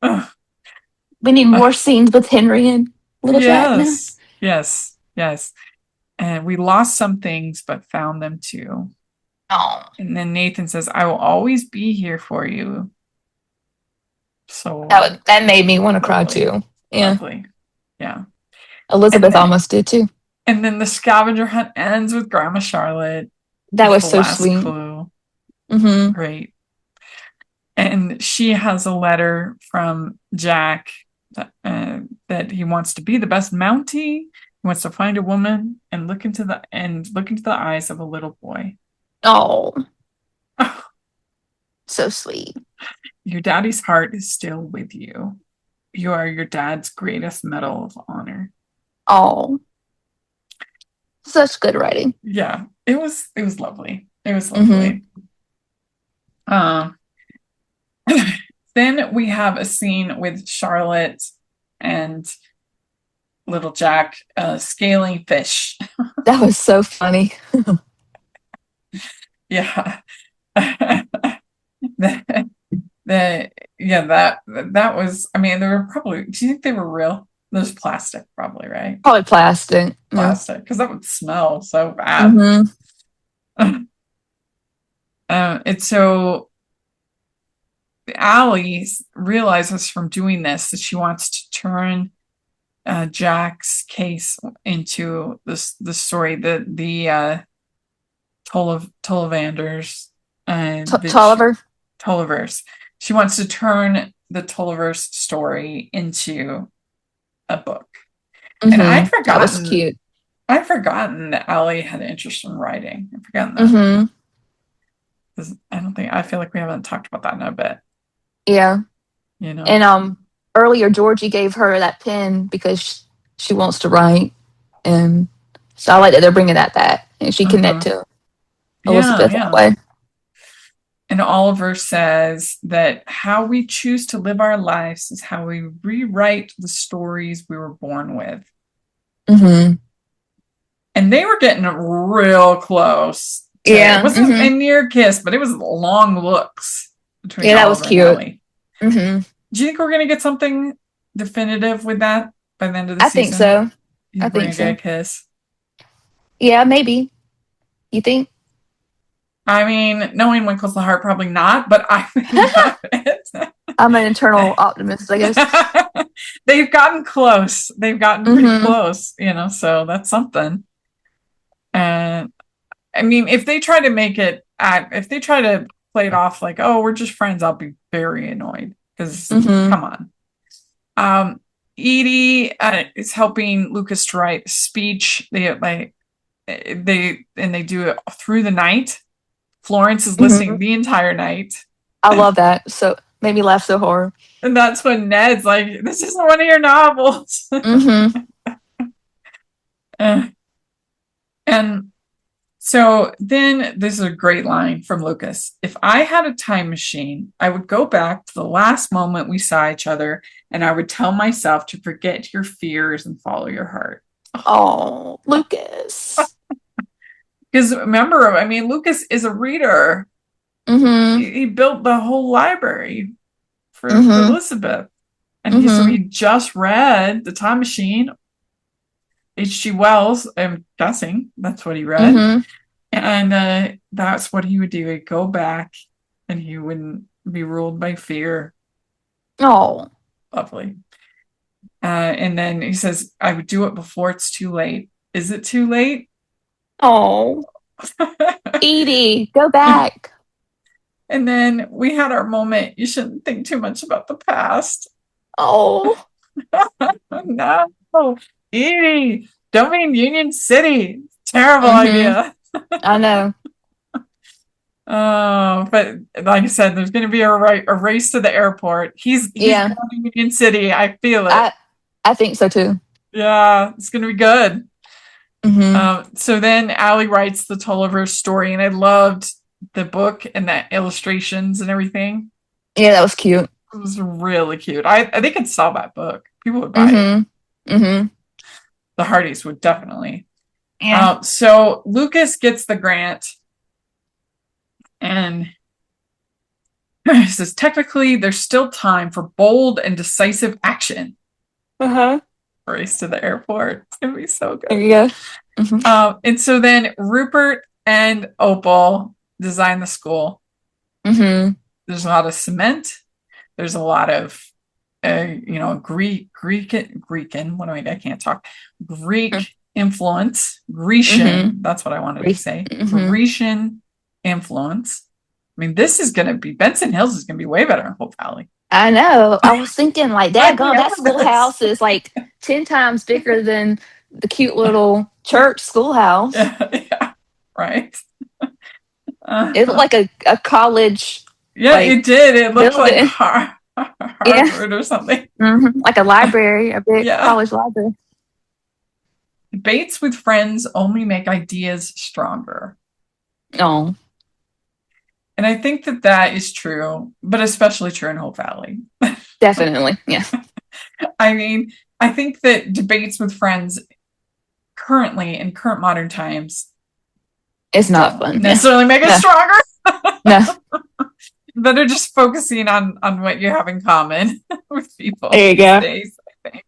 [SPEAKER 1] Ugh.
[SPEAKER 2] we need more scenes with Henry and Little Jack now.
[SPEAKER 1] Yes. And we lost some things, but found them too.
[SPEAKER 2] Oh,
[SPEAKER 1] And then Nathan says, I will always be here for you. So
[SPEAKER 2] that made me want to cry
[SPEAKER 1] lovely.
[SPEAKER 2] too. Yeah,
[SPEAKER 1] Lovely. Yeah.
[SPEAKER 2] Elizabeth almost did too.
[SPEAKER 1] And then the scavenger hunt ends with Grandma Charlotte.
[SPEAKER 2] That
[SPEAKER 1] with
[SPEAKER 2] was
[SPEAKER 1] the
[SPEAKER 2] so
[SPEAKER 1] last
[SPEAKER 2] sweet.
[SPEAKER 1] clue.
[SPEAKER 2] Mm-hmm.
[SPEAKER 1] Great. And she has a letter from Jack that he wants to be the best Mountie. He wants to find a woman and look into the eyes of a little boy.
[SPEAKER 2] Oh, so sweet.
[SPEAKER 1] Your daddy's heart is still with you. You are your dad's greatest medal of honor.
[SPEAKER 2] Oh, such good writing.
[SPEAKER 1] Yeah, it was lovely. It was
[SPEAKER 2] Mm-hmm.
[SPEAKER 1] lovely. Then we have a scene with Charlotte and little Jack scaling fish.
[SPEAKER 2] That was so funny.
[SPEAKER 1] Yeah. That was, I mean, they were probably, do you think they were real? There's plastic, probably, right?
[SPEAKER 2] Probably plastic. Yeah.
[SPEAKER 1] Plastic, because that would smell so bad.
[SPEAKER 2] Mm-hmm.
[SPEAKER 1] And so Allie realizes from doing this that she wants to turn Jack's case into the story, the Tollivanders and Tollivers. She wants to turn the Tolliver's story into a book.
[SPEAKER 2] Mm-hmm.
[SPEAKER 1] And I'd forgotten
[SPEAKER 2] that was cute.
[SPEAKER 1] I'd forgotten that Allie had an interest in writing. I'd forgotten that.
[SPEAKER 2] Mm-hmm.
[SPEAKER 1] I feel like we haven't talked about that in a bit.
[SPEAKER 2] Yeah.
[SPEAKER 1] You know.
[SPEAKER 2] And earlier Georgie gave her that pen because she wants to write, and so I like that they're bringing that back, and she connect to Elizabeth that way.
[SPEAKER 1] And Oliver says that how we choose to live our lives is how we rewrite the stories we were born with.
[SPEAKER 2] Mm-hmm.
[SPEAKER 1] And they were getting real close.
[SPEAKER 2] Yeah.
[SPEAKER 1] It wasn't a near kiss, but it was long looks between
[SPEAKER 2] that
[SPEAKER 1] Oliver
[SPEAKER 2] was cute.
[SPEAKER 1] and Ellie.
[SPEAKER 2] Mm-hmm.
[SPEAKER 1] Do you think we're going to get something definitive with that by the end of the season?
[SPEAKER 2] I think so.
[SPEAKER 1] I think so. Get a kiss?
[SPEAKER 2] Yeah, maybe. You think?
[SPEAKER 1] I mean, knowing Winkle's the Heart, probably not, but I think
[SPEAKER 2] I'm an internal optimist, I guess.
[SPEAKER 1] They've gotten close. They've gotten pretty close, so that's something. And I mean, if they try to play it off like, oh, we're just friends, I'll be very annoyed because come on. Edie is helping Lucas to write speech. They do it through the night. Florence is listening the entire night.
[SPEAKER 2] I love that. So made me laugh so hard.
[SPEAKER 1] And that's when Ned's like, this isn't one of your novels. And so then this is a great line from Lucas. If I had a time machine, I would go back to the last moment we saw each other, and I would tell myself to forget your fears and follow your heart.
[SPEAKER 2] Oh, Lucas.
[SPEAKER 1] Because remember, I mean, Lucas is a reader. He built the whole library for Elizabeth. And so he just read The Time Machine. H.G. Wells, I'm guessing that's what he read. And that's what he would do. He'd go back and he wouldn't be ruled by fear.
[SPEAKER 2] Oh.
[SPEAKER 1] Lovely. And then he says, I would do it before it's too late. Is it too late?
[SPEAKER 2] Oh. Edie, go back.
[SPEAKER 1] And then we had our moment. You shouldn't think too much about the past.
[SPEAKER 2] Oh.
[SPEAKER 1] No. Edie, don't be in Union City. Terrible idea.
[SPEAKER 2] I know.
[SPEAKER 1] Oh, but like I said, there's going to be a race to the airport. He's going to Union City. I feel it.
[SPEAKER 2] I think so too.
[SPEAKER 1] Yeah, it's going to be good. So then Allie writes the Tolliver story, and I loved the book and the illustrations and everything.
[SPEAKER 2] Yeah, that was cute.
[SPEAKER 1] It was really cute. They could sell that book. People would buy it. The Hardys would definitely. Yeah. So Lucas gets the grant And it says, technically, there's still time for bold and decisive action. Race to the airport. It's going to be so
[SPEAKER 2] There
[SPEAKER 1] good.
[SPEAKER 2] you go. Mm-hmm.
[SPEAKER 1] And so then Rupert and Opal design the school.
[SPEAKER 2] Mm-hmm.
[SPEAKER 1] There's a lot of cement. There's a lot of, Greek, what do I can't talk. Greek influence, Grecian, that's what I wanted to say. Grecian influence. I mean, this is going to be, Benson Hills is going to be way better in Hope Valley.
[SPEAKER 2] I know. I was thinking like that.
[SPEAKER 1] I
[SPEAKER 2] That
[SPEAKER 1] know
[SPEAKER 2] schoolhouse is like 10 times bigger than the cute little church schoolhouse.
[SPEAKER 1] Yeah, right.
[SPEAKER 2] It looked like a college.
[SPEAKER 1] Yeah,
[SPEAKER 2] like,
[SPEAKER 1] it did. It looked like
[SPEAKER 2] building.
[SPEAKER 1] Harvard or something.
[SPEAKER 2] Mm-hmm. Like a library, a big college library.
[SPEAKER 1] Debates with friends only make ideas stronger.
[SPEAKER 2] Oh.
[SPEAKER 1] And I think that is true, but especially true in Hope Valley.
[SPEAKER 2] Definitely, yeah.
[SPEAKER 1] I mean, I think that debates with friends currently in current modern times,
[SPEAKER 2] it's not fun.
[SPEAKER 1] Necessarily make it stronger.
[SPEAKER 2] No.
[SPEAKER 1] Better just focusing on what you have in common with people
[SPEAKER 2] there you
[SPEAKER 1] these
[SPEAKER 2] go.
[SPEAKER 1] days, I think.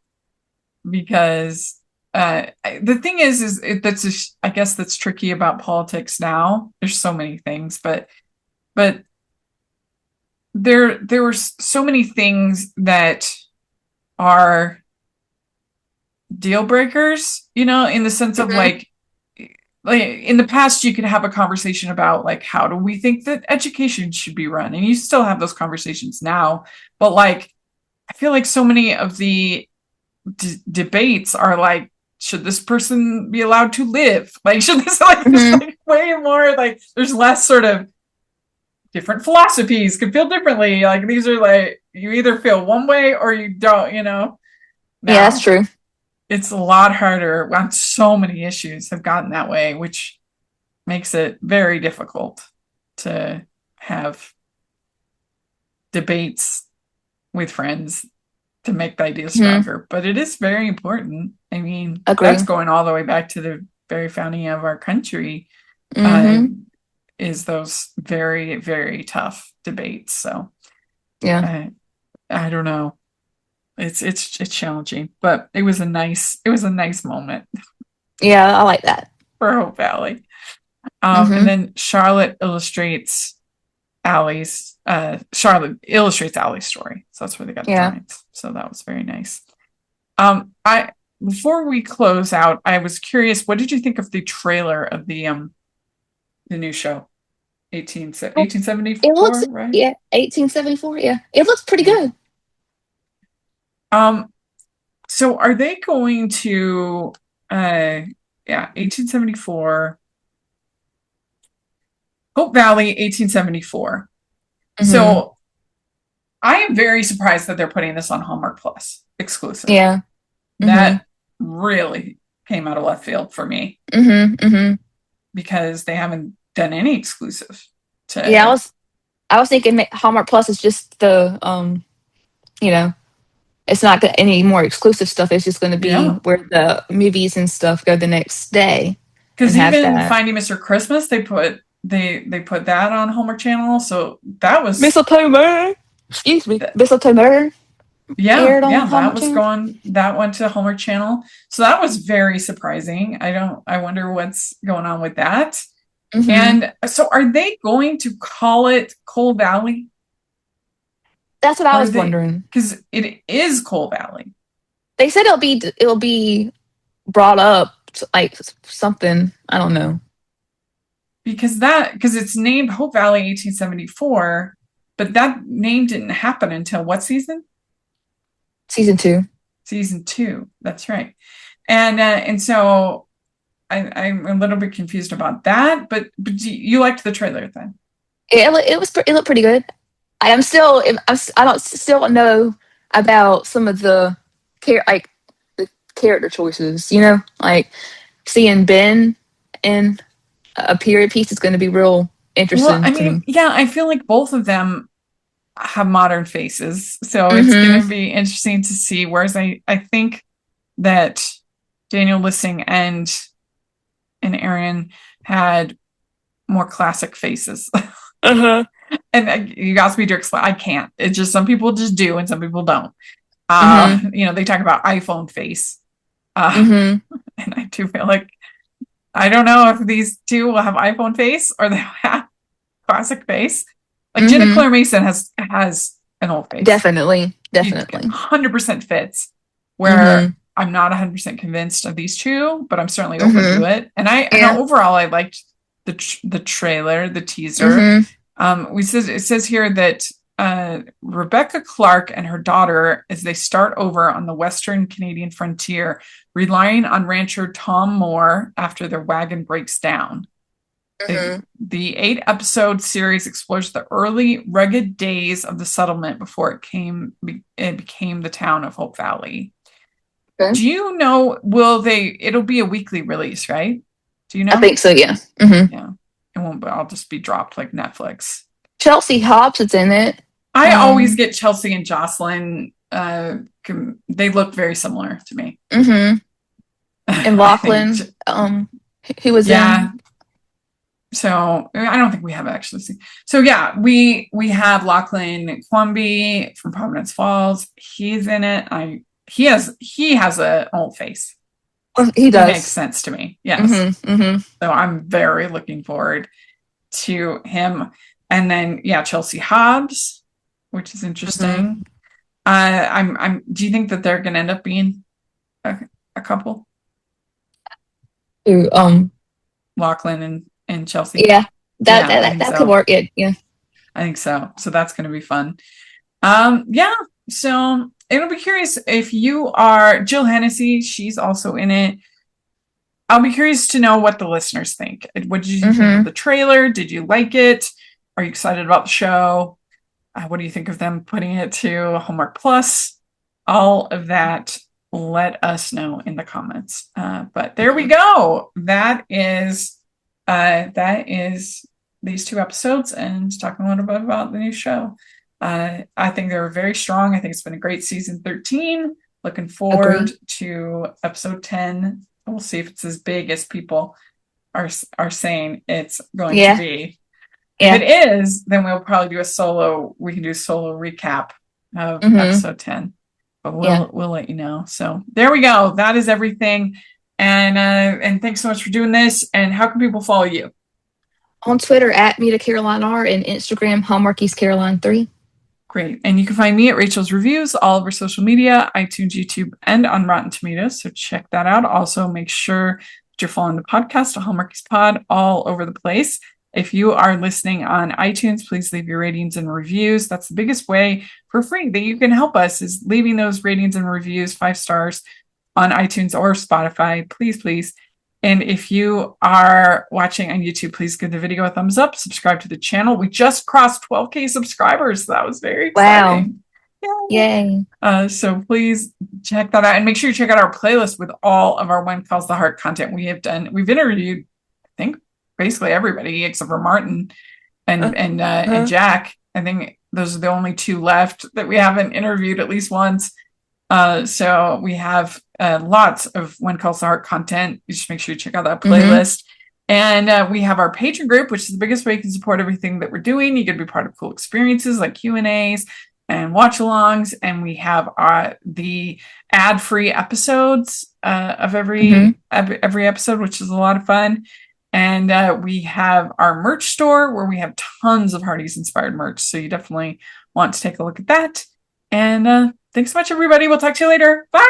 [SPEAKER 1] Because the thing is I guess that's tricky about politics now. There's so many things, but there were so many things that are deal breakers, in the sense of like in the past you could have a conversation about like, how do we think that education should be run? And you still have those conversations now, but like, I feel like so many of the debates are like, should this person be allowed to live? Like, should this there's like way more, like, there's less sort of different philosophies can feel differently. Like, these are like, you either feel one way or you don't, Now,
[SPEAKER 2] yeah, that's true.
[SPEAKER 1] It's a lot harder on so many issues have gotten that way, which makes it very difficult to have debates with friends to make the ideas stronger. But it is very important. I mean, that's going all the way back to the very founding of our country, is those very, very tough debates. So
[SPEAKER 2] yeah,
[SPEAKER 1] I don't know. It's challenging, but it was a nice moment.
[SPEAKER 2] Yeah, I like that
[SPEAKER 1] for Hope Valley. And then Charlotte illustrates Allie's story. So that's where they got the drawings. So that was very nice. Before we close out, I was curious, what did you think of the trailer of the new show? 1874,
[SPEAKER 2] it looks,
[SPEAKER 1] right?
[SPEAKER 2] Yeah, 1874, yeah. It looks pretty good.
[SPEAKER 1] So are they going to 1874 Hope Valley 1874. So I am very surprised that they're putting this on Hallmark Plus exclusive.
[SPEAKER 2] Yeah.
[SPEAKER 1] That really came out of left field for me. Because they haven't done any exclusive
[SPEAKER 2] I was thinking Hallmark Plus is just the it's not any more exclusive stuff. It's just going to be where the movies and stuff go the next day.
[SPEAKER 1] Because even Finding Mr. Christmas, they put that on Hallmark Channel. So that was
[SPEAKER 2] Mistletoe Murder. Excuse me, Mistletoe Murder.
[SPEAKER 1] That went to Hallmark Channel. So that was very surprising. I wonder what's going on with that. And so are they going to call it Coal Valley?
[SPEAKER 2] That's what I was wondering.
[SPEAKER 1] Because it is Coal Valley.
[SPEAKER 2] They said it'll be brought up to like something. I don't know.
[SPEAKER 1] Because it's named Hope Valley 1874, but that name didn't happen until what season?
[SPEAKER 2] Season 2.
[SPEAKER 1] Season 2. That's right. And so I'm a little bit confused about that. But you liked the trailer then?
[SPEAKER 2] It looked pretty good. I don't still know about some of the the character choices. Like seeing Ben in a period piece is going to be real interesting.
[SPEAKER 1] Well, I mean, I feel like both of them have modern faces, so it's going to be interesting to see. Whereas I think that Daniel Lissing and Aaron had more classic faces. And you asked me to explain. I can't. It's just some people just do and some people don't. They talk about iPhone face. And I do feel like I don't know if these two will have iPhone face or they have classic face. Like Jenna Claire Mason has an old face.
[SPEAKER 2] Definitely.
[SPEAKER 1] 100% fits. Where I'm not 100% convinced of these two, but I'm certainly open to it. And overall, I liked the trailer, the teaser. It says here that Rebecca Clark and her daughter, as they start over on the Western Canadian frontier, relying on rancher Tom Moore after their wagon breaks down. The 8-episode series explores the early rugged days of the settlement before it became the town of Hope Valley. Okay. Do you know, it'll be a weekly release, right? Do you know?
[SPEAKER 2] I think so, yeah.
[SPEAKER 1] Yeah. It won't, but I'll just be dropped like Netflix.
[SPEAKER 2] Chelsea Hobbs is in it.
[SPEAKER 1] I always get Chelsea and Jocelyn. They look very similar to me.
[SPEAKER 2] And Lachlan, who was in.
[SPEAKER 1] So I don't think we have actually seen. So yeah, we have Lachlan Quamby from Providence Falls. He's in it. He has an old face.
[SPEAKER 2] He does.
[SPEAKER 1] It makes sense to me. Yes. So I'm very looking forward to him. And then Chelsea Hobbs, which is interesting. Do you think that they're gonna end up being a couple? Lachlan and Chelsea.
[SPEAKER 2] Yeah. That could work. Yeah.
[SPEAKER 1] I think so. So that's gonna be fun. So it'll be curious if you are Jill Hennessy, she's also in it. I'll be curious to know what the listeners think. What did you think of the trailer? Did you like it? Are you excited about the show? What do you think of them putting it to Hallmark Plus? All of that, let us know in the comments. But there we go. That is these 2 episodes and talking a little bit about the new show. I think they were very strong. I think it's been a great season 13. Looking forward to episode 10. We'll see if it's as big as people are saying it's going to be. If it is, then we'll probably do we can do a solo recap of episode 10. But we'll let you know. So there we go. That is everything. And thanks so much for doing this. And how can people follow you?
[SPEAKER 2] On Twitter at Meta Caroline R and Instagram Hallmarkies Caroline 3.
[SPEAKER 1] Great. And you can find me at Rachel's Reviews, all over social media, iTunes, YouTube, and on Rotten Tomatoes. So check that out. Also, make sure that you're following the podcast, Hallmarkies Pod, all over the place. If you are listening on iTunes, please leave your ratings and reviews. That's the biggest way for free that you can help us, is leaving those ratings and reviews, 5 stars on iTunes or Spotify. Please. And if you are watching on YouTube, please give the video a thumbs up. Subscribe to the channel. We just crossed 12K subscribers. So that was very exciting.
[SPEAKER 2] Wow. Yay.
[SPEAKER 1] So please check that out. And make sure you check out our playlist with all of our When Calls the Heart content we have done. We've interviewed, I think, basically everybody except for Martin and Jack. I think those are the only 2 left that we haven't interviewed at least once. So we have lots of When Calls the Heart content. You just make sure you check out that playlist. And we have our Patreon group, which is the biggest way you can support everything that we're doing. You can be part of cool experiences like Q&As and watch-alongs. And we have the ad-free episodes of every episode, which is a lot of fun. And we have our merch store where we have tons of Hardee's inspired merch. So you definitely want to take a look at that. And thanks so much, everybody. We'll talk to you later. Bye.